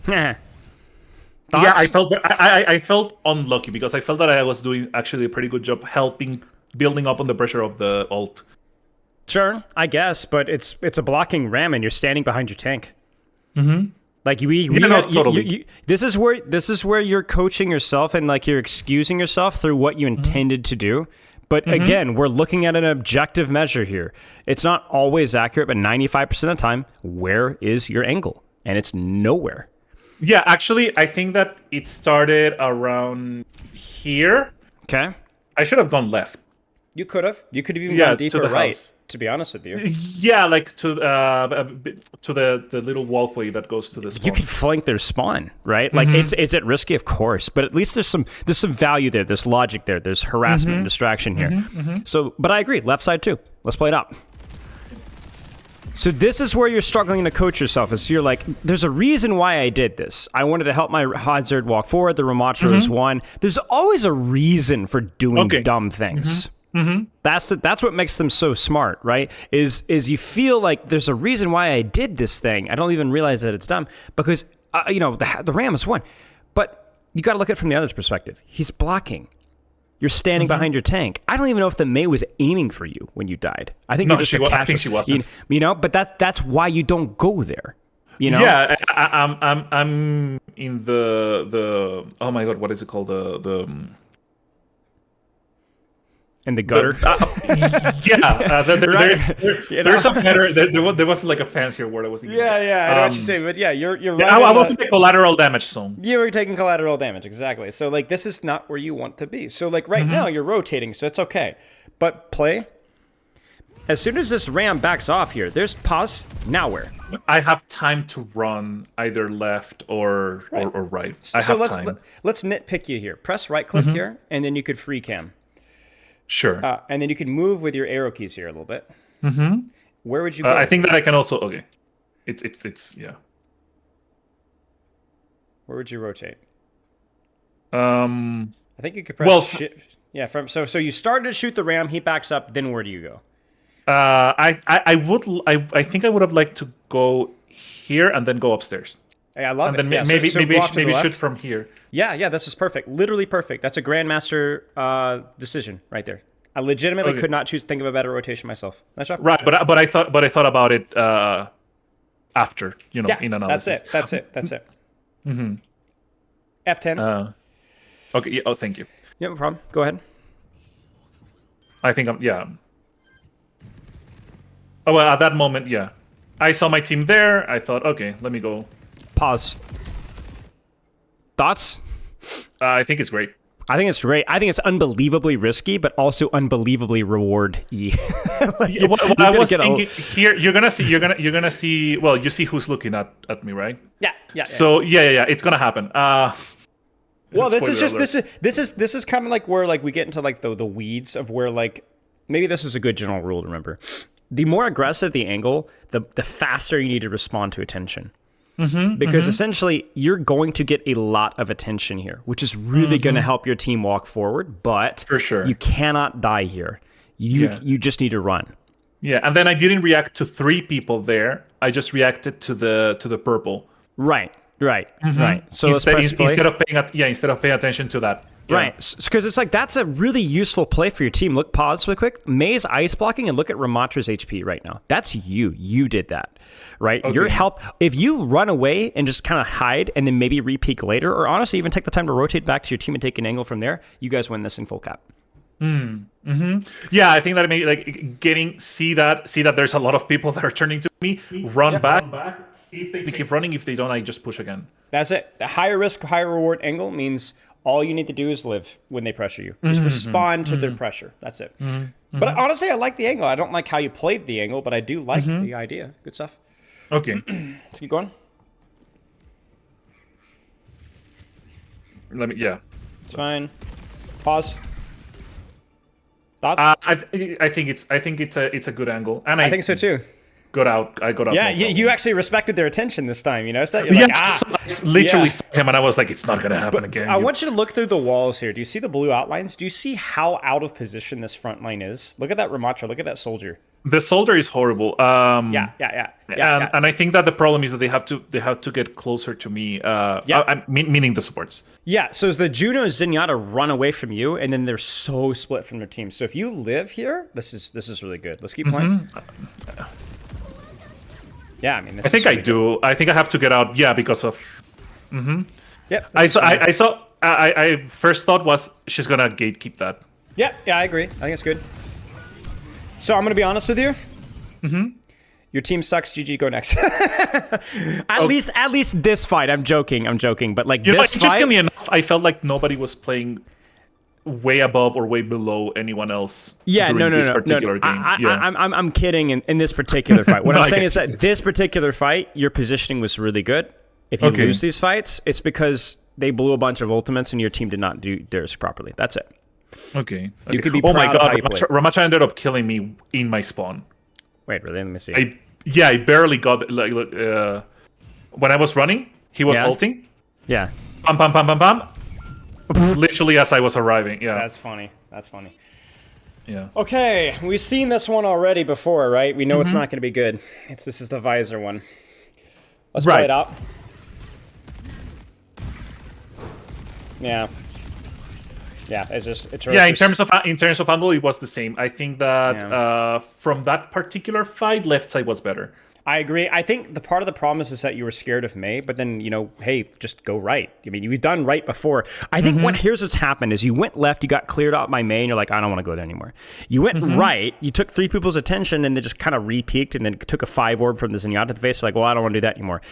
Speaker 1: Yeah, I felt unlucky because I felt that I was doing actually a pretty good job helping building up on the pressure of the ult.
Speaker 2: Sure, I guess, but it's a blocking ram and you're standing behind your tank. Like
Speaker 1: totally.
Speaker 2: This is where you're coaching yourself and like you're excusing yourself through what you intended to do. But again, we're looking at an objective measure here. It's not always accurate, but 95% of the time, where is your angle? And it's nowhere.
Speaker 1: Yeah, actually, I think that it started around here.
Speaker 2: Okay.
Speaker 1: I should have gone left.
Speaker 2: You could have. You could have even
Speaker 1: Yeah,
Speaker 2: gone
Speaker 1: to
Speaker 2: deeper
Speaker 1: the
Speaker 2: right.
Speaker 1: house.
Speaker 2: To be honest with you,
Speaker 1: Yeah, like to the little walkway that goes to the spawn.
Speaker 2: you could flank their spawn, right? Like is it risky? Of course, but at least there's some value there. There's logic there. There's harassment and distraction here. So, but I agree. Left side too. Let's play it up. So this is where you're struggling to coach yourself. Is you're like, there's a reason why I did this. I wanted to help my Hazard walk forward. The Ramattra is one. There's always a reason for doing dumb things. That's what makes them so smart, right? Is you feel like there's a reason why I did this thing. I don't even realize that it's dumb because the Ram is one, but you got to look at it from the other's perspective. He's blocking. You're standing behind your tank. I don't even know if the Mei was aiming for you when you died. I think
Speaker 1: No,
Speaker 2: you're just
Speaker 1: I think she wasn't.
Speaker 2: But that's why you don't go there.
Speaker 1: Yeah, I'm in the oh my god, what is it called? The
Speaker 2: in the gutter.
Speaker 1: There's a better. There wasn't like a fancier word I was thinking.
Speaker 2: I know what you're saying, but you're right.
Speaker 1: I wasn't the collateral damage zone.
Speaker 2: You were taking collateral damage, exactly. So like this is not where you want to be. So like right now you're rotating, so it's okay. But play. As soon as this Ram backs off here, there's pause. Now where?
Speaker 1: I have time to run either left or right. I have time.
Speaker 2: Let's nitpick you here. Press right click here, and then you could free cam.
Speaker 1: Sure.
Speaker 2: And then you can move with your arrow keys here a little bit. Where would you go?
Speaker 1: I think that I can also. Okay. It's yeah.
Speaker 2: Where would you rotate?
Speaker 1: I
Speaker 2: think you could press shift. Yeah. So you started to shoot the Ram. He backs up. Then where do you go?
Speaker 1: I think I would have liked to go here and then go upstairs.
Speaker 2: Hey, I love
Speaker 1: and
Speaker 2: it.
Speaker 1: then maybe shoot from here.
Speaker 2: Yeah, this is perfect. Literally perfect. That's a grandmaster decision right there. I legitimately could not think of a better rotation myself. Nice job.
Speaker 1: Right, but I thought about it after, in analysis.
Speaker 2: That's it. F10.
Speaker 1: Okay. Yeah, oh, thank you.
Speaker 2: Yeah, no problem. Go ahead.
Speaker 1: I think Oh well, at that moment, yeah, I saw my team there. I thought, okay, let me go.
Speaker 2: Pause. Thoughts?
Speaker 1: I think it's great.
Speaker 2: I think it's great. I think it's unbelievably risky, but also unbelievably reward-y.
Speaker 1: What I was thinking here, you're gonna see. Well, you see who's looking at me, right?
Speaker 2: Yeah.
Speaker 1: So yeah, it's gonna happen.
Speaker 2: Well, this is kind of like where like we get into like the weeds of where like maybe this is a good general rule to remember. The more aggressive the angle, the faster you need to respond to attention. Because essentially you're going to get a lot of attention here, which is really going to help your team walk forward. But
Speaker 1: for sure,
Speaker 2: you cannot die here. You just need to run.
Speaker 1: Yeah, and then I didn't react to 3 people there. I just reacted to the purple.
Speaker 2: Right. So
Speaker 1: instead of paying attention to that. Yeah.
Speaker 2: Right, because it's like that's a really useful play for your team. Look, pause really quick. Mei's ice blocking and look at Ramattra's HP right now. That's you. You did that, right?
Speaker 1: Okay.
Speaker 2: Your help. If you run away and just kind of hide and then maybe re-peek later, or honestly even take the time to rotate back to your team and take an angle from there, you guys win this in full cap.
Speaker 1: Yeah, I think that maybe like see that there's a lot of people that are turning to me. Run back. If they keep running, if they don't, I just push again.
Speaker 2: That's it. The higher risk, higher reward angle means all you need to do is live when they pressure you. Just respond to their pressure. That's it. But honestly, I like the angle. I don't like how you played the angle, but I do like the idea. Good stuff.
Speaker 1: Okay.
Speaker 2: Let's keep going.
Speaker 1: It's
Speaker 2: fine. Pause. Thoughts?
Speaker 1: I think it's a good angle, and
Speaker 2: I think so too.
Speaker 1: I got out.
Speaker 2: Yeah, you actually respected their attention this time. You notice that?
Speaker 1: You're I literally saw him, and I was like, "It's not gonna happen again."
Speaker 2: I want you to look through the walls here. Do you see the blue outlines? Do you see how out of position this front line is? Look at that Ramattra. Look at that soldier.
Speaker 1: The soldier is horrible.
Speaker 2: Yeah.
Speaker 1: And I think that the problem is that they have to get closer to me. Meaning the supports.
Speaker 2: Yeah. So the Juno Zenyatta run away from you, and then they're so split from their team. So if you live here, this is really good. Let's keep playing. Yeah, I mean,
Speaker 1: I think I do. I think I have to get out. Yeah, because of.
Speaker 2: Yep.
Speaker 1: I first thought was she's gonna gatekeep that.
Speaker 2: Yeah, I agree. I think it's good. So I'm gonna be honest with you. Your team sucks. GG. Go next. at least this fight. I'm joking. But like this fight.
Speaker 1: Interestingly enough, I felt like nobody was playing way above or way below anyone else
Speaker 2: Yeah,
Speaker 1: during
Speaker 2: no,
Speaker 1: this
Speaker 2: no, no,
Speaker 1: particular game.
Speaker 2: I'm kidding in this particular fight. What
Speaker 1: No,
Speaker 2: I'm
Speaker 1: I
Speaker 2: saying
Speaker 1: get
Speaker 2: is
Speaker 1: you.
Speaker 2: that this particular fight, your positioning was really good. If you
Speaker 1: Okay.
Speaker 2: lose these fights, it's because they blew a bunch of ultimates and your team did not do theirs properly. That's it.
Speaker 1: Okay.
Speaker 2: You could be
Speaker 1: Oh my
Speaker 2: proud of
Speaker 1: god,
Speaker 2: how you played.
Speaker 1: Ramacha ended up killing me in my spawn.
Speaker 2: Wait, really? Let me see.
Speaker 1: I barely got when I was running, he was
Speaker 2: Yeah?
Speaker 1: ulting.
Speaker 2: Yeah,
Speaker 1: Pam pam pam pam pam. Literally as I was arriving. Yeah.
Speaker 2: that's funny. That's funny.
Speaker 1: Yeah.
Speaker 2: Okay, we've seen this one already before, right? We know it's not going to be good. This is the visor one. Let's play
Speaker 1: Right.
Speaker 2: it out. Yeah. Yeah, it's atrocious.
Speaker 1: Yeah, in terms of angle, it was the same. I think that
Speaker 2: Yeah.
Speaker 1: from that particular fight, left side was better.
Speaker 2: I agree. I think the part of the problem is that you were scared of Mei, but then, hey, just go right. I mean, you've done right before. I think here's what's happened is you went left, you got cleared out by Mei, and you're like, I don't want to go there anymore. You went right, you took 3 people's attention, and they just kind of re-peaked, and then took a 5 orb from the Zenyatta to the face. Like, well, I don't want to do that anymore.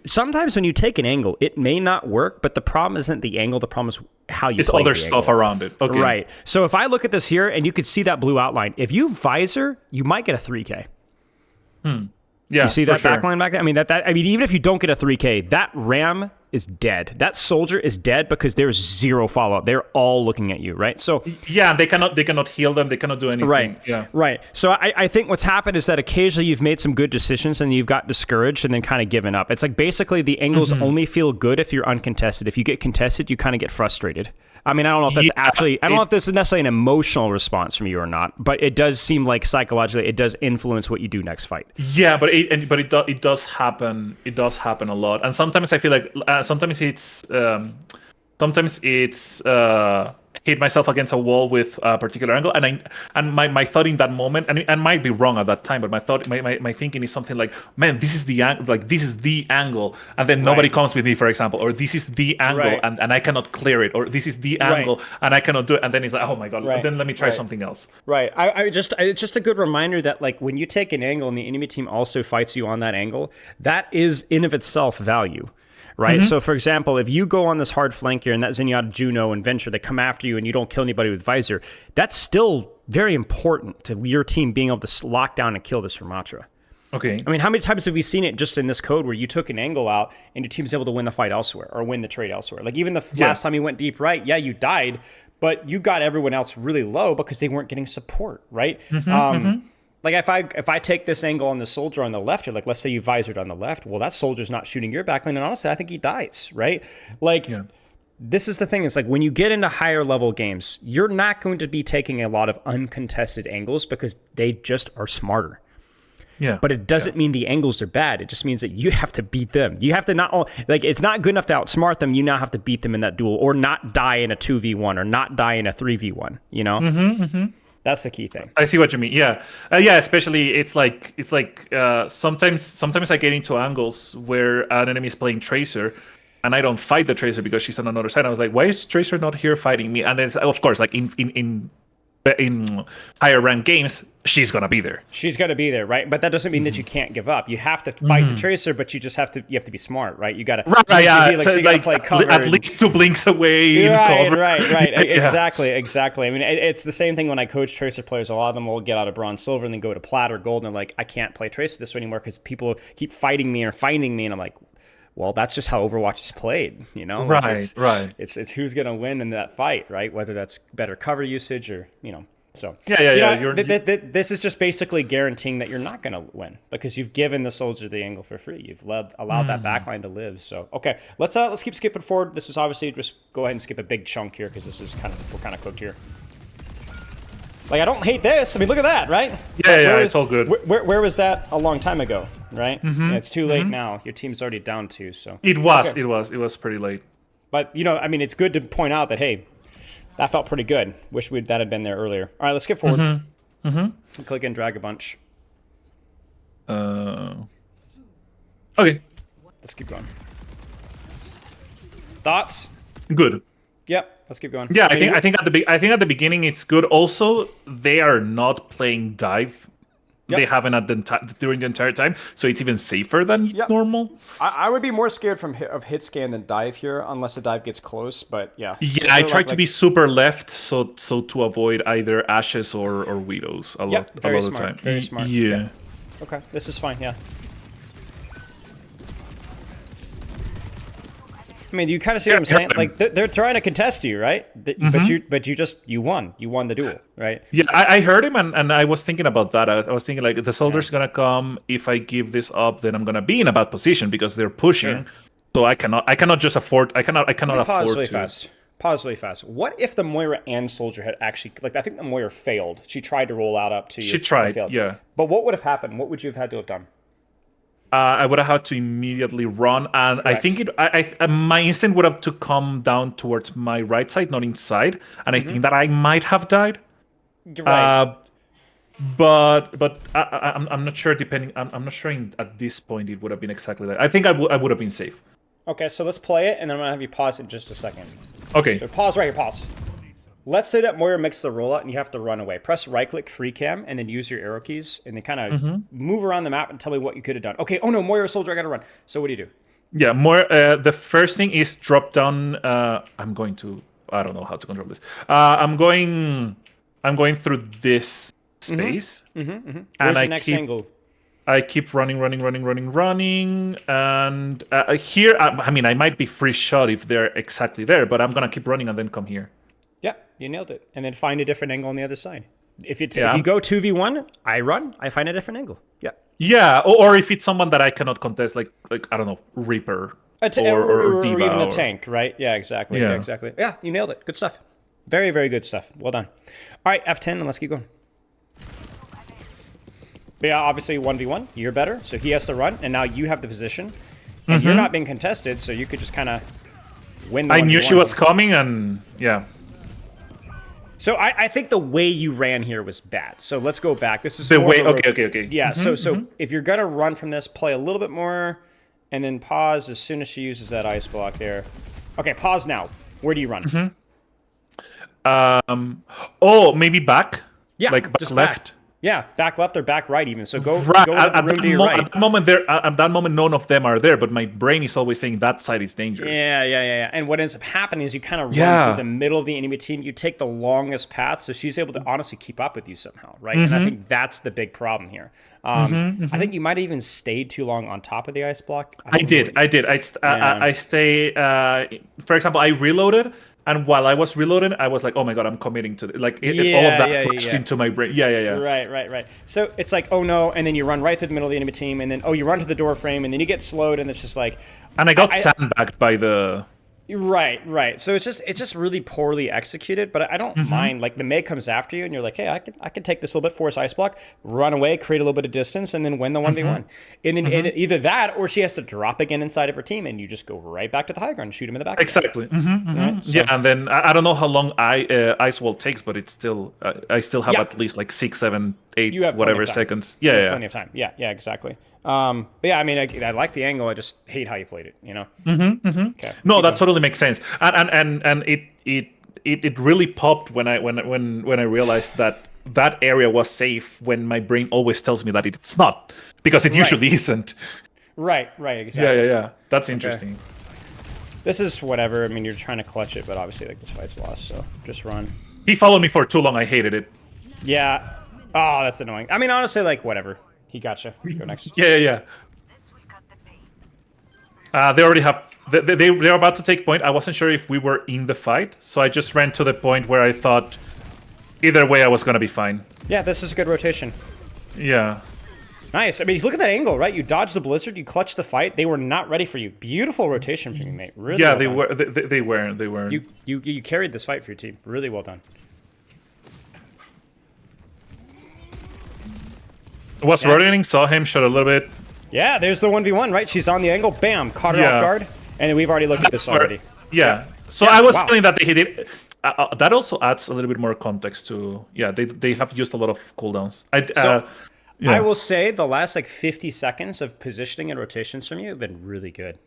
Speaker 2: Sometimes when you take an angle, it may not work, but the problem isn't the angle. The problem is how you
Speaker 1: It's
Speaker 2: play
Speaker 1: other
Speaker 2: the
Speaker 1: stuff
Speaker 2: angle.
Speaker 1: around it. Okay.
Speaker 2: Right. So if I look at this here, and you could see that blue outline, if you visor, you might get a 3K.
Speaker 1: Yeah.
Speaker 2: You see
Speaker 1: for
Speaker 2: that
Speaker 1: sure.
Speaker 2: backline back there? I mean, even if you don't get a 3K, that ram is dead. That soldier is dead because there's 0 follow-up. They're all looking at you, right? So
Speaker 1: Yeah, they cannot heal them. They cannot do anything.
Speaker 2: right,
Speaker 1: Yeah.
Speaker 2: right. So I think what's happened is that occasionally you've made some good decisions and you've got discouraged and then kind of given up. It's like basically the angles only feel good if you're uncontested. If you get contested, you kind of get frustrated. I mean, I don't know if that's I don't know if this is necessarily an emotional response from you or not, but it does seem like psychologically it does influence what you do next fight.
Speaker 1: Yeah, but it does happen. It does happen a lot, and sometimes I feel like sometimes it's hit myself against a wall with a particular angle, and my thought in that moment, and I might be wrong at that time, but my thinking is something like, man, this is the angle, and then nobody comes with me, for example, or this is the angle,
Speaker 2: Right.
Speaker 1: and I cannot clear it, or this is the angle, and I cannot do it, and then it's like, oh my god,
Speaker 2: Right.
Speaker 1: then let me try
Speaker 2: Right.
Speaker 1: something else.
Speaker 2: Right. It's just a good reminder that like when you take an angle and the enemy team also fights you on that angle, that is in of itself value. Right. So for example, if you go on this hard flank here and that Zenyatta, Juno, and Venture, they come after you and you don't kill anybody with visor, that's still very important to your team being able to lock down and kill this Ramatra.
Speaker 1: Okay.
Speaker 2: I mean, how many times have we seen it just in this code where you took an angle out and your team's able to win the fight elsewhere or win the trade elsewhere? Like even the last time you went deep right, yeah, you died, but you got everyone else really low because they weren't getting support, right? Like if I take this angle on the soldier on the left here, like let's say you visored on the left, well, that soldier's not shooting your backline, and honestly, I think he dies, right? Like this is the thing, is like when you get into higher level games, you're not going to be taking a lot of uncontested angles because they just are smarter.
Speaker 1: Yeah.
Speaker 2: But it doesn't mean the angles are bad. It just means that you have to beat them. You have to it's not good enough to outsmart them. You now have to beat them in that duel or not die in a 2v1 or not die in a 3v1, you know? That's the key thing.
Speaker 1: I see what you mean. Yeah, yeah. Especially, it's like sometimes I get into angles where an enemy is playing Tracer, and I don't fight the Tracer because she's on another side. I was like, why is Tracer not here fighting me? And then, of course, like in higher ranked games, she's gonna be there.
Speaker 2: She's got to be there, right? But that doesn't mean that you can't give up. You have to fight the Tracer, but you have to be smart, right? You got to
Speaker 1: Yeah.
Speaker 2: so you got to play cover.
Speaker 1: At least 2 blinks away. In cover.
Speaker 2: Right.
Speaker 1: Yeah.
Speaker 2: Exactly. I mean, it's the same thing when I coach Tracer players. A lot of them will get out of bronze, silver, and then go to plat or gold, and they're like, I can't play Tracer this way anymore because people keep fighting me or finding me, and I'm like, well, that's just how Overwatch is played, you know? Like
Speaker 1: Right.
Speaker 2: It's who's gonna win in that fight, right? Whether that's better cover usage or So
Speaker 1: Yeah.
Speaker 2: This is just basically guaranteeing that you're not going to win because you've given the soldier the angle for free. You've allowed that backline to live. So okay, let's keep skipping forward. This is obviously just go ahead and skip a big chunk here because this is we're kind of cooked here. Like I don't hate this. I mean, look at that, right?
Speaker 1: Yeah, it's all good.
Speaker 2: Where was that a long time ago, right? Yeah, it's too late now. Your team's already down 2. So
Speaker 1: It was pretty late.
Speaker 2: but I mean, it's good to point out that hey. That felt pretty good. Wish that had been there earlier. All right, let's skip forward. Click and drag a bunch.
Speaker 1: Okay.
Speaker 2: Let's keep going. Thoughts?
Speaker 1: Good.
Speaker 2: Yep. Let's keep going.
Speaker 1: Yeah, I think at the beginning it's good. Also, they are not playing dive
Speaker 2: Yep.
Speaker 1: they haven't during the entire time, so it's even safer than
Speaker 2: Yep.
Speaker 1: normal.
Speaker 2: I would be more scared of hit scan than dive here, unless the dive gets close. But yeah,
Speaker 1: Yeah, I
Speaker 2: They're
Speaker 1: try to be super left, so to avoid either ashes or widows a
Speaker 2: Yep,
Speaker 1: lot
Speaker 2: very
Speaker 1: of the
Speaker 2: smart,
Speaker 1: time.
Speaker 2: very smart.
Speaker 1: Yeah.
Speaker 2: Yep. Okay, this is fine. Yeah. I mean, you kind of see what I'm saying. Like they're trying to contest you, right? But you won. You won the duel, right?
Speaker 1: Yeah, I heard him, and I was thinking about that. I was thinking like the soldier's gonna come. If I give this up, then I'm gonna be in a bad position because they're pushing.
Speaker 2: Sure.
Speaker 1: So I cannot just afford. I cannot
Speaker 2: Pause
Speaker 1: afford
Speaker 2: really
Speaker 1: to.
Speaker 2: fast. Pause really fast. What if the Moira and Soldier had actually like? I think the Moira failed. She tried to roll out up to you.
Speaker 1: She tried,
Speaker 2: Failed.
Speaker 1: yeah.
Speaker 2: But what would have happened? What would you have had to have done?
Speaker 1: I would have had to immediately run, and I
Speaker 2: Correct.
Speaker 1: think my instinct would have to come down towards my right side, not inside, and I think that I might have died.
Speaker 2: You're right.
Speaker 1: But I'm not sure. I'm not sure. At this point, it would have been exactly that. I think I would have been safe.
Speaker 2: Okay, so let's play it, and then I'm gonna have you pause it in just a second.
Speaker 1: Okay.
Speaker 2: So pause right here. Pause. Let's say that Moira makes the rollout and you have to run away. Press right click free cam and then use your arrow keys and then kind of move around the map and tell me what you could have done. Okay, oh no, Moira Soldier, I gotta run. So what do you do?
Speaker 1: Yeah, more. The first thing is drop down. I'm going to. I don't know how to control this. I'm going through this space,
Speaker 2: Where's
Speaker 1: and
Speaker 2: the next angle?
Speaker 1: I keep running, and here. I mean, I might be free shot if they're exactly there, but I'm gonna keep running and then come here.
Speaker 2: Yeah, you nailed it. And then find a different angle on the other side. If you
Speaker 1: Yeah,
Speaker 2: if you go 2v1, I run, I find a different angle. Yeah.
Speaker 1: Yeah, or if it's someone that I cannot contest, like I don't know, Reaper or Diva,
Speaker 2: even a tank, right? Yeah, exactly. Yeah, exactly. Yeah, you nailed it. Good stuff. Very, very good stuff. Well done. All right, F10, and let's keep going. But yeah, obviously 1v1, you're better, so he has to run, and now you have the position. And you're not being contested, so you could just kind of win the
Speaker 1: I knew
Speaker 2: 1v1.
Speaker 1: she was coming, and yeah.
Speaker 2: So I think the way you ran here was bad. So let's go back. This is
Speaker 1: The
Speaker 2: more
Speaker 1: way.
Speaker 2: of a
Speaker 1: Okay.
Speaker 2: Yeah. So if you're gonna run from this, play a little bit more, and then pause as soon as she uses that ice block there. Okay, pause now. Where do you run?
Speaker 1: Oh, maybe back.
Speaker 2: Yeah,
Speaker 1: like back
Speaker 2: just
Speaker 1: left.
Speaker 2: back. Yeah, back left or back right even. So go
Speaker 1: Right.
Speaker 2: go to the room to your right.
Speaker 1: At that moment, at that moment, none of them are there. But my brain is always saying that side is dangerous.
Speaker 2: Yeah. And what ends up happening is you kind of run
Speaker 1: Yeah.
Speaker 2: through the middle of the enemy team. You take the longest path, so she's able to honestly keep up with you somehow, right? And I think that's the big problem here. I think you might have even stayed too long on top of the ice block.
Speaker 1: I did. I stay. For example, I reloaded, and while I was reloading, I was like, "Oh my god, I'm committing to it." Like all of that flashed into my brain. Yeah.
Speaker 2: Right. So it's like, oh no, and then you run right through the middle of the enemy team, and then you run to the door frame, and then you get slowed, and it's just like,
Speaker 1: And I got sandbagged by the.
Speaker 2: right. So it's just really poorly executed, but I don't mind. Like the May comes after you, and you're like, hey, I can take this a little bit, force ice block, run away, create a little bit of distance, and then win the 1v1. And then and either that, or she has to drop again inside of her team, and you just go right back to the high ground and shoot him in the back.
Speaker 1: Exactly.
Speaker 2: Right? So-
Speaker 1: Yeah, and then I don't know how long ice wall takes, but it's still I still have
Speaker 2: Yeah.
Speaker 1: at least like 6, 7, 8,
Speaker 2: You have plenty
Speaker 1: whatever
Speaker 2: of time.
Speaker 1: seconds.
Speaker 2: You have
Speaker 1: Yeah.
Speaker 2: plenty of time. Yeah, exactly. But yeah, I mean, I like the angle. I just hate how you played it. You know. Okay.
Speaker 1: No, that totally makes sense, and it really popped when I realized that area was safe when my brain always tells me that it's not, because it usually isn't.
Speaker 2: Right. Exactly.
Speaker 1: Yeah. That's interesting.
Speaker 2: This is whatever. I mean, you're trying to clutch it, but obviously, like this fight's lost. So just run.
Speaker 1: He followed me for too long. I hated it.
Speaker 2: Yeah. Oh, that's annoying. I mean, honestly, like whatever. He gotcha. Go next.
Speaker 1: Yeah. They already have. They're about to take point. I wasn't sure if we were in the fight, so I just ran to the point where I thought either way I was gonna be fine.
Speaker 2: Yeah, this is a good rotation.
Speaker 1: Yeah.
Speaker 2: Nice. I mean, look at that angle, right? You dodged the blizzard, you clutched the fight. They were not ready for you. Beautiful rotation from you, mate. Really.
Speaker 1: Yeah,
Speaker 2: well
Speaker 1: they
Speaker 2: done.
Speaker 1: were. They weren't. They weren't.
Speaker 2: You carried this fight for your team. Really well done.
Speaker 1: Was rotating, saw him, shot a little bit.
Speaker 2: Yeah, there's the 1v1, right? She's on the angle. Bam, caught her
Speaker 1: Yeah.
Speaker 2: off guard. And we've already looked at this already.
Speaker 1: Yeah. So
Speaker 2: Yeah,
Speaker 1: I was
Speaker 2: wow.
Speaker 1: feeling that they hit it. That also adds a little bit more context to. Yeah, they have used a lot of cooldowns. Yeah.
Speaker 2: I will say the last like 50 seconds of positioning and rotations from you have been really good.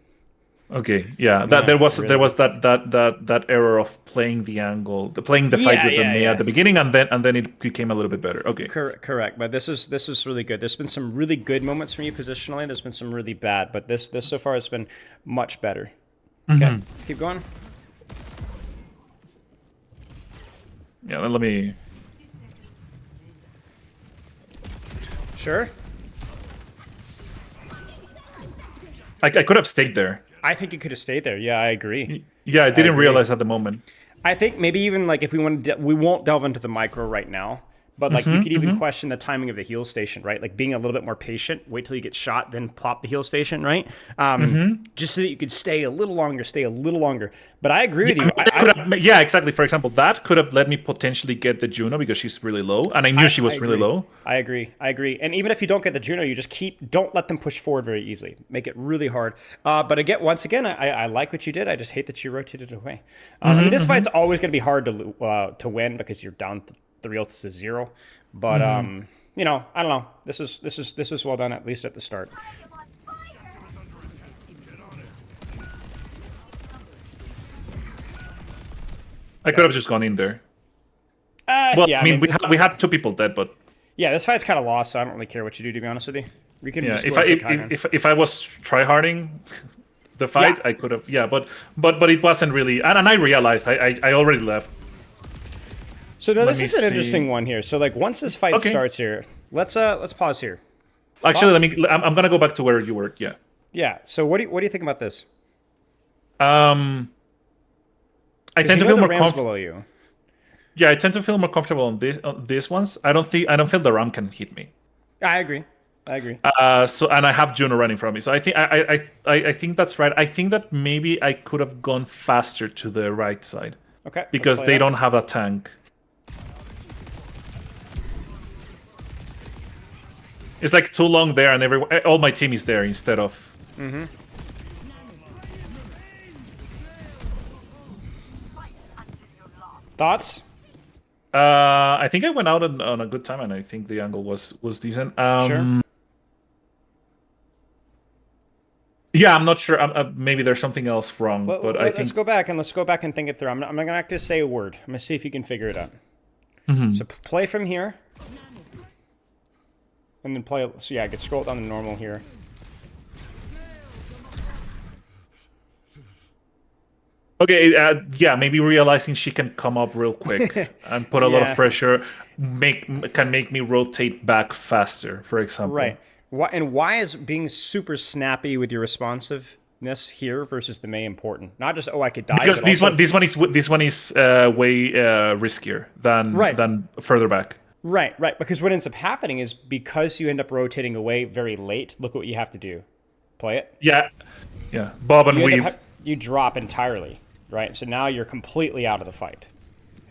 Speaker 1: Okay, yeah, that
Speaker 2: Yeah,
Speaker 1: there
Speaker 2: really
Speaker 1: was
Speaker 2: good.
Speaker 1: that error of playing the angle, playing the fight
Speaker 2: Yeah,
Speaker 1: with the
Speaker 2: yeah,
Speaker 1: Mei at
Speaker 2: yeah.
Speaker 1: the beginning, and then it became a little bit better. Okay,
Speaker 2: Correct, but this is really good. There's been some really good moments from you positionally. There's been some really bad, but this so far has been much better. Okay, let's keep going.
Speaker 1: yeah. Then let me.
Speaker 2: Sure.
Speaker 1: I could have stayed there.
Speaker 2: I think it could have stayed there. Yeah, I agree.
Speaker 1: Yeah, I
Speaker 2: I
Speaker 1: didn't
Speaker 2: agree.
Speaker 1: realize at the moment.
Speaker 2: I think maybe even like if we want to, we won't delve into the micro right now, but like you could even question the timing of the heal station, right? Like being a little bit more patient, wait till you get shot, then pop the heal station, right? Just so that you could stay a little longer, stay a little longer. But I agree with
Speaker 1: I
Speaker 2: you.
Speaker 1: mean, that could have, yeah, exactly. For example, that could have let me potentially get the Juno because she's really low, and I knew she
Speaker 2: I
Speaker 1: was really
Speaker 2: agree.
Speaker 1: low.
Speaker 2: I agree. I agree. And even if you don't get the Juno, you just don't let them push forward very easily. Make it really hard. But again, once again, I like what you did. I just hate that you rotated away. I mean, this fight's always going to be hard to win because you're down 3 ults to 0. But you know, I don't know. This is well done, at least at the start.
Speaker 1: I could have just gone in there.
Speaker 2: Yeah,
Speaker 1: I mean,
Speaker 2: this,
Speaker 1: we had two people dead, but
Speaker 2: yeah, this fight's kind of lost, so I don't really care what you do, to be honest with you. We can
Speaker 1: yeah,
Speaker 2: just
Speaker 1: if
Speaker 2: go
Speaker 1: I
Speaker 2: and take high ground.
Speaker 1: if I was tryharding the fight,
Speaker 2: Yeah.
Speaker 1: I could have. Yeah, but it wasn't really. And I realized I already left.
Speaker 2: So now this
Speaker 1: me
Speaker 2: is an
Speaker 1: see.
Speaker 2: interesting one here. So like once this fight
Speaker 1: Okay.
Speaker 2: starts here, let's pause here.
Speaker 1: Actually,
Speaker 2: Thoughts?
Speaker 1: I'm gonna go back to where you were. Yeah.
Speaker 2: Yeah. So what do you think about this?
Speaker 1: Um, I
Speaker 2: 'Cause
Speaker 1: tend
Speaker 2: you
Speaker 1: to
Speaker 2: know
Speaker 1: feel
Speaker 2: the
Speaker 1: more
Speaker 2: Ram's
Speaker 1: comfortable.
Speaker 2: below you.
Speaker 1: Yeah, I tend to feel more comfortable on these ones. I don't feel the Ram can hit me.
Speaker 2: I agree. I agree.
Speaker 1: So and I have Juno running from me. So I think I think that's right. I think that maybe I could have gone faster to the right side
Speaker 2: Okay. Let's
Speaker 1: because
Speaker 2: play
Speaker 1: they
Speaker 2: that.
Speaker 1: don't have a tank. It's like too long there, and all my team is there instead of.
Speaker 2: Thoughts?
Speaker 1: I think I went out on a good time, and I think the angle was decent.
Speaker 2: Sure.
Speaker 1: Yeah, I'm not sure. Maybe there's something else wrong,
Speaker 2: Let,
Speaker 1: but I
Speaker 2: us
Speaker 1: think
Speaker 2: go back and think it through. I'm not gonna just say a word. I'm gonna see if you can figure it out. So play from here, and then play. So yeah, get scroll down to normal here.
Speaker 1: okay. Yeah, maybe realizing she can come up real quick and put a lot of
Speaker 2: Yeah.
Speaker 1: pressure can make me rotate back faster. For example,
Speaker 2: Right. Why is being super snappy with your responsiveness here versus the May important? Not just I could die,
Speaker 1: because
Speaker 2: but also,
Speaker 1: this one is way riskier
Speaker 2: Right.
Speaker 1: than further back.
Speaker 2: right. Because what ends up happening is because you end up rotating away very late. Look what you have to do. Play it.
Speaker 1: Yeah, yeah. Bob and
Speaker 2: You, end
Speaker 1: weave.
Speaker 2: up you drop entirely. Right. So now you're completely out of the fight.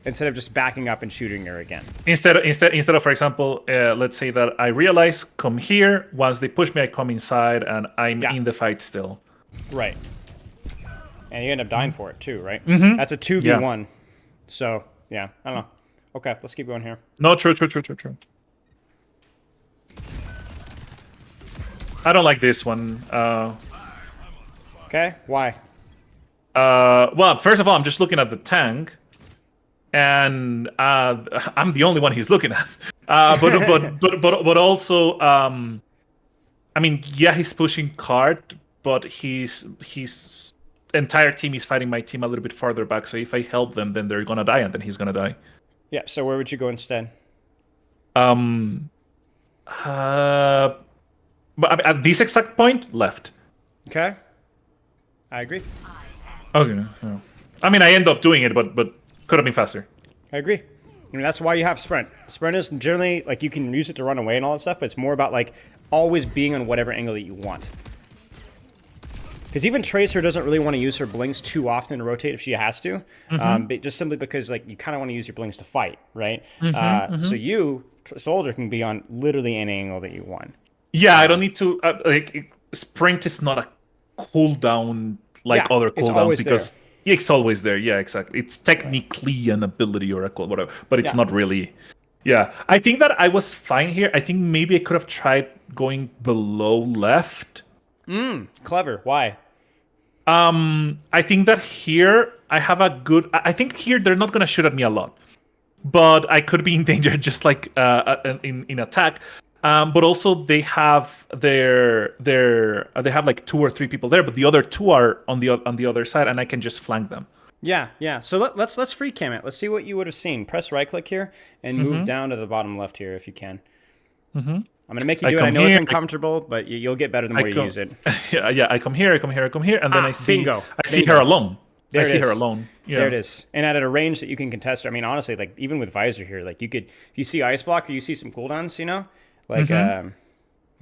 Speaker 2: Instead of just backing up and shooting her again.
Speaker 1: Instead of, for example, let's say that I realize come here. Once they push me, I come inside, and I'm
Speaker 2: Yeah.
Speaker 1: in the fight still.
Speaker 2: Right. And you end up dying for it too, right? That's a 2v1. So yeah, I don't know. Okay, let's keep going here.
Speaker 1: No, true. I don't like this one.
Speaker 2: Okay, why?
Speaker 1: Well, first of all, I'm just looking at the tank, and I'm the only one he's looking at. But also, I mean, yeah, he's pushing card, but his entire team is fighting my team a little bit farther back. So if I help them, then they're gonna die, and then he's gonna die.
Speaker 2: Yeah. So where would you go instead?
Speaker 1: Um, but I mean, at this exact point, left.
Speaker 2: Okay. I agree.
Speaker 1: Okay. Yeah. I mean, I end up doing it, but could have been faster.
Speaker 2: I agree. I mean, that's why you have sprint. Sprint is generally like you can use it to run away and all that stuff, but it's more about like always being on whatever angle that you want. Because even Tracer doesn't really want to use her blinks too often to rotate if she has to, but just simply because like you kind of want to use your blinks to fight, right? So you, Soldier, can be on literally any angle that you want.
Speaker 1: Yeah, I don't need to sprint is not a cooldown like
Speaker 2: Yeah,
Speaker 1: other
Speaker 2: it's
Speaker 1: cooldowns
Speaker 2: always
Speaker 1: because it's always there. Yeah, exactly. It's technically an ability or a cool whatever, but it's
Speaker 2: Yeah.
Speaker 1: not really. Yeah, I think that I was fine here. I think maybe I could have tried going below left.
Speaker 2: Clever. Why?
Speaker 1: I think that here I have a good. I think here they're not gonna shoot at me a lot, but I could be in danger just like in attack. But also they have they have like 2 or 3 people there, but the other 2 are on the other side, and I can just flank them.
Speaker 2: Yeah, yeah. So let's free cam it. Let's see what you would have seen. Press right click here and move down to the bottom left here if you can. I'm gonna make you do it. I know it's uncomfortable, but you'll get better the more you use it.
Speaker 1: Yeah. I come here, and then I see
Speaker 2: bingo.
Speaker 1: I see her alone.
Speaker 2: There
Speaker 1: I
Speaker 2: it
Speaker 1: see
Speaker 2: is.
Speaker 1: her alone. Yeah.
Speaker 2: There it is. And at a range that you can contest her. I mean, honestly, like even with visor here, like you could, if you see ice block or you see some cooldowns, you know, like I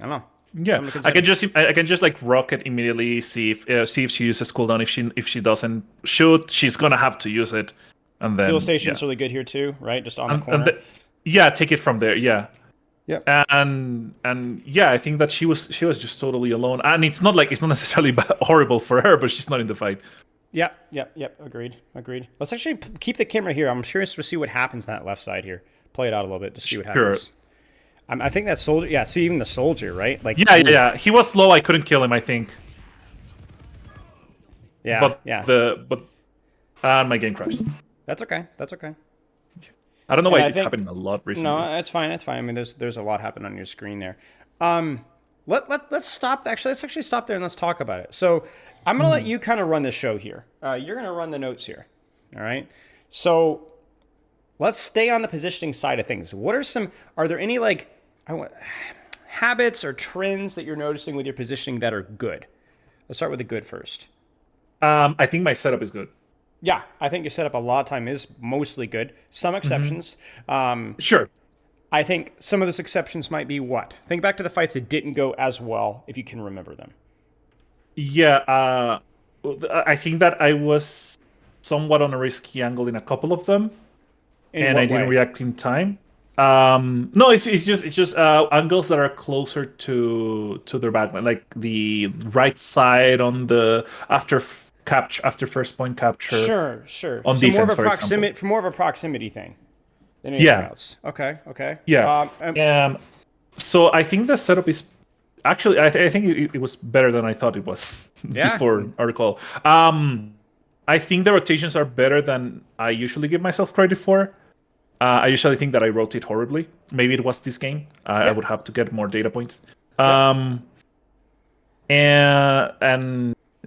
Speaker 2: don't know.
Speaker 1: Yeah, I can just like rocket immediately. See if she uses cooldown. If she doesn't shoot, she's gonna have to use it. And then
Speaker 2: Fuel station's really good here too, right? Just on the corner.
Speaker 1: Yeah, take it from there. Yeah.
Speaker 2: Yeah.
Speaker 1: And yeah, I think that she was just totally alone. And it's not necessarily horrible for her, but she's not in the fight.
Speaker 2: Yep. Agreed. Let's actually keep the camera here. I'm curious to see what happens on that left side here. Play it out a little bit to see what happens. I think that soldier. Yeah, see even the soldier, right? Like
Speaker 1: yeah. He was slow. I couldn't kill him. I think.
Speaker 2: Yeah.
Speaker 1: But my game crashed.
Speaker 2: That's okay.
Speaker 1: I don't know why it's happening a lot recently.
Speaker 2: No, that's fine. I mean, there's a lot happening on your screen there. Let's stop. Actually, let's actually stop there and let's talk about it. So I'm gonna let you kind of run the show here. You're gonna run the notes here. All right. So let's stay on the positioning side of things. Are there any habits or trends that you're noticing with your positioning that are good? Let's start with the good first.
Speaker 1: I think my setup is good.
Speaker 2: Yeah, I think your setup a lot of time is mostly good. Some exceptions.
Speaker 1: Sure.
Speaker 2: I think some of those exceptions might be what? Think back to the fights that didn't go as well, if you can remember them.
Speaker 1: Yeah, I think that I was somewhat on a risky angle in a couple of them, and I didn't react in time. No, it's just angles that are closer to their backline, like the right side on the after first point capture.
Speaker 2: Sure.
Speaker 1: On
Speaker 2: so
Speaker 1: defense, for example.
Speaker 2: more of a proximity thing than anything else. Okay.
Speaker 1: Yeah. So I think the setup is actually I think it was better than I thought it was before our call. I think the rotations are better than I usually give myself credit for. I usually think that I rotate horribly. Maybe it was this game. I would have to get more data points. And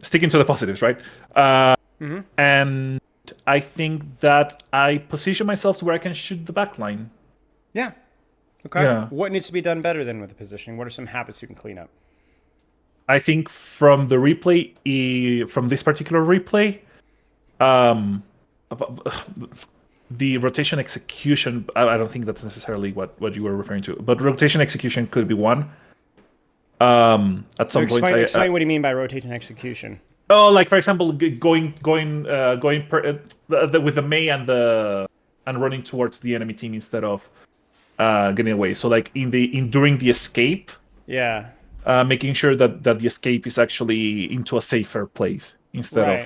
Speaker 1: sticking to the positives, right? And I think that I position myself to where I can shoot the backline.
Speaker 2: Yeah. Okay.
Speaker 1: Yeah.
Speaker 2: What needs to be done better than with the positioning? What are some habits you can clean up?
Speaker 1: I think from the replay, from this particular replay, the rotation execution, I don't think that's necessarily what you were referring to, but rotation execution could be one. At some point,
Speaker 2: explain what do you mean by rotation execution?
Speaker 1: Oh, like for example, going with the Mei and running towards the enemy team instead of getting away. So like during the escape, making sure that the escape is actually into a safer place instead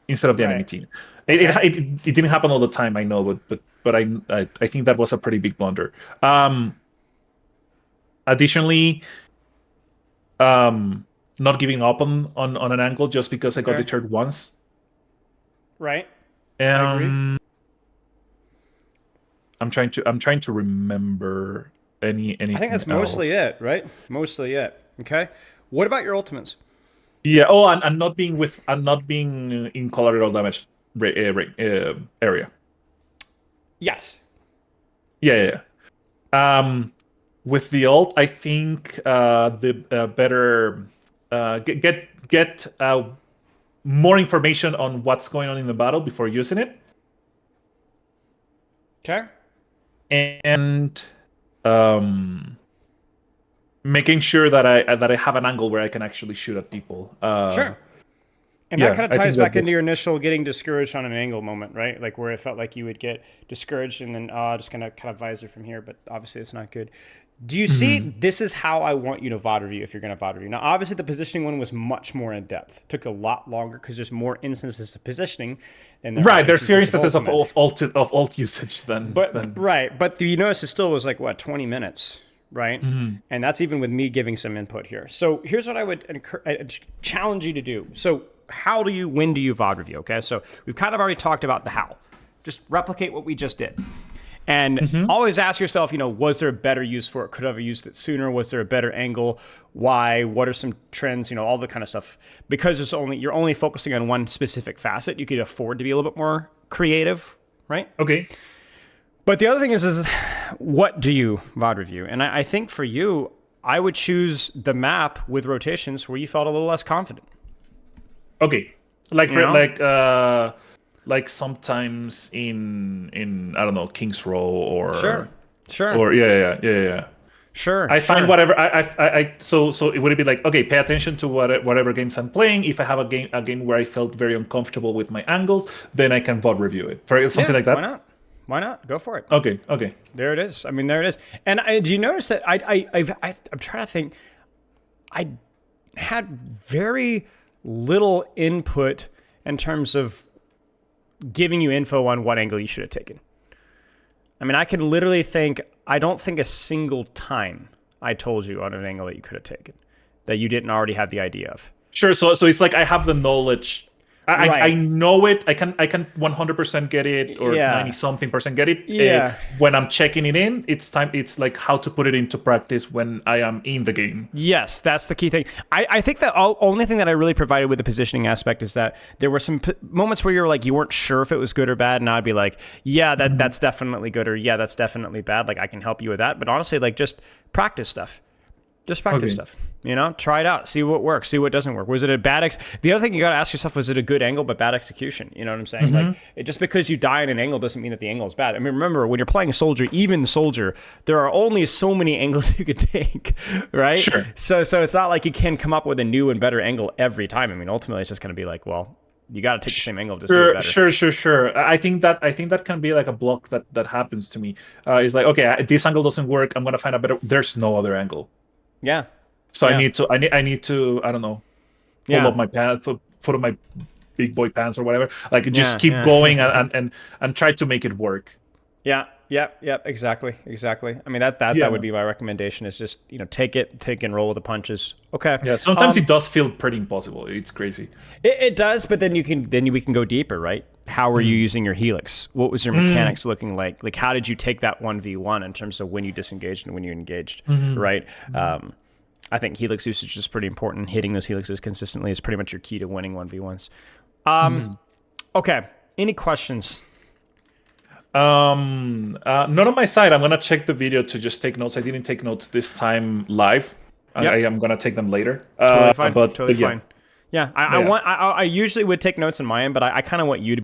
Speaker 1: of the enemy team. It didn't happen all the time, I know, but I think that was a pretty big blunder. Additionally, not giving up on an angle just because I got deterred once.
Speaker 2: Right.
Speaker 1: I agree. I'm trying to remember anything.
Speaker 2: I think that's mostly it, right? Mostly it. Okay. What about your ultimates?
Speaker 1: Yeah. Oh, and not being in collateral damage area.
Speaker 2: Yes.
Speaker 1: Yeah. With the ult, I think the better get more information on what's going on in the battle before using it.
Speaker 2: Okay.
Speaker 1: And making sure that I have an angle where I can actually shoot at people.
Speaker 2: Sure. And that kind of ties back into your initial getting discouraged on an angle moment, right? Like where it felt like you would get discouraged and then just gonna kind of visor from here, but obviously it's not good. Do you see this is how I want you to VOD review if you're going to VOD review? Now, obviously, the positioning one was much more in depth. Took a lot longer because there's more instances of positioning.
Speaker 1: There's fewer instances of ult usage than.
Speaker 2: Right, but you notice it still was like, 20 minutes, right? Mm-hmm. And that's even with me giving some input here. So here's what I would challenge you to do. So when do you VOD review? Okay, so we've kind of already talked about the how. Just replicate what we just did. And always ask yourself, was there a better use for it? Could I have used it sooner? Was there a better angle? Why? What are some trends? All the kind of stuff. Because you're only focusing on one specific facet, you could afford to be a little bit more creative, right?
Speaker 1: Okay.
Speaker 2: But the other thing is what do you VOD review? And I think for you, I would choose the map with rotations where you felt a little less confident.
Speaker 1: Okay. Like sometimes in I don't know, King's Row or
Speaker 2: Sure.
Speaker 1: Or yeah.
Speaker 2: Sure.
Speaker 1: I find whatever so it would be like, okay, pay attention to whatever games I'm playing. If I have a game where I felt very uncomfortable with my angles, then I can VOD review it. For something like that.
Speaker 2: Why not? Go for it.
Speaker 1: Okay.
Speaker 2: There it is. I mean, there it is. And do you notice that I'm trying to think. I had very little input in terms of giving you info on what angle you should have taken. I mean, I could literally think, I don't think a single time I told you on an angle that you could have taken that you didn't already have the idea of.
Speaker 1: Sure. So it's like I have the knowledge. I know it. I can 100% get it, or 90-something% get it.
Speaker 2: Yeah.
Speaker 1: When I'm checking it in, it's like how to put it into practice when I am in the game.
Speaker 2: Yes, that's the key thing. I think the only thing that I really provided with the positioning aspect is that there were some moments where you weren't sure if it was good or bad, and I'd be like, yeah, that's definitely good, or yeah, that's definitely bad. Like, I can help you with that. But honestly, just practice stuff. Just practice stuff. Try it out. See what works. See what doesn't work. Was it a bad... The other thing you got to ask yourself, was it a good angle but bad execution? You know what I'm saying? Just because you die in an angle doesn't mean that the angle is bad. I mean, remember, when you're playing Soldier, even Soldier, there are only so many angles you could take, right?
Speaker 1: Sure.
Speaker 2: So it's not like you can come up with a new and better angle every time. I mean, ultimately, it's just going to be like, well, you got to take the same angle, just do it better.
Speaker 1: Sure. I think that can be like a block that happens to me. It's like, okay, this angle doesn't work. I'm going to find a better... There's no other angle.
Speaker 2: Yeah.
Speaker 1: So I need to I don't know, pull up my pants, put on my big boy pants or whatever. Like, just keep going and try to make it work.
Speaker 2: Yeah. Exactly. I mean, that would be my recommendation, is just, take and roll with the punches. Okay.
Speaker 1: Yeah. Sometimes it does feel pretty impossible. It's crazy.
Speaker 2: It does, but then we can go deeper, right? How were you using your helix? What was your mechanics looking like? Like, how did you take that 1v1 in terms of when you disengaged and when you engaged, right? I think helix usage is pretty important. Hitting those helixes consistently is pretty much your key to winning 1v1s. Okay. Any questions?
Speaker 1: Not on my side. I'm gonna check the video to just take notes. I didn't take notes this time live. Yep. I am gonna take them later.
Speaker 2: Totally fine. Totally fine. Yeah, I usually would take notes on my end, but I kind of want you to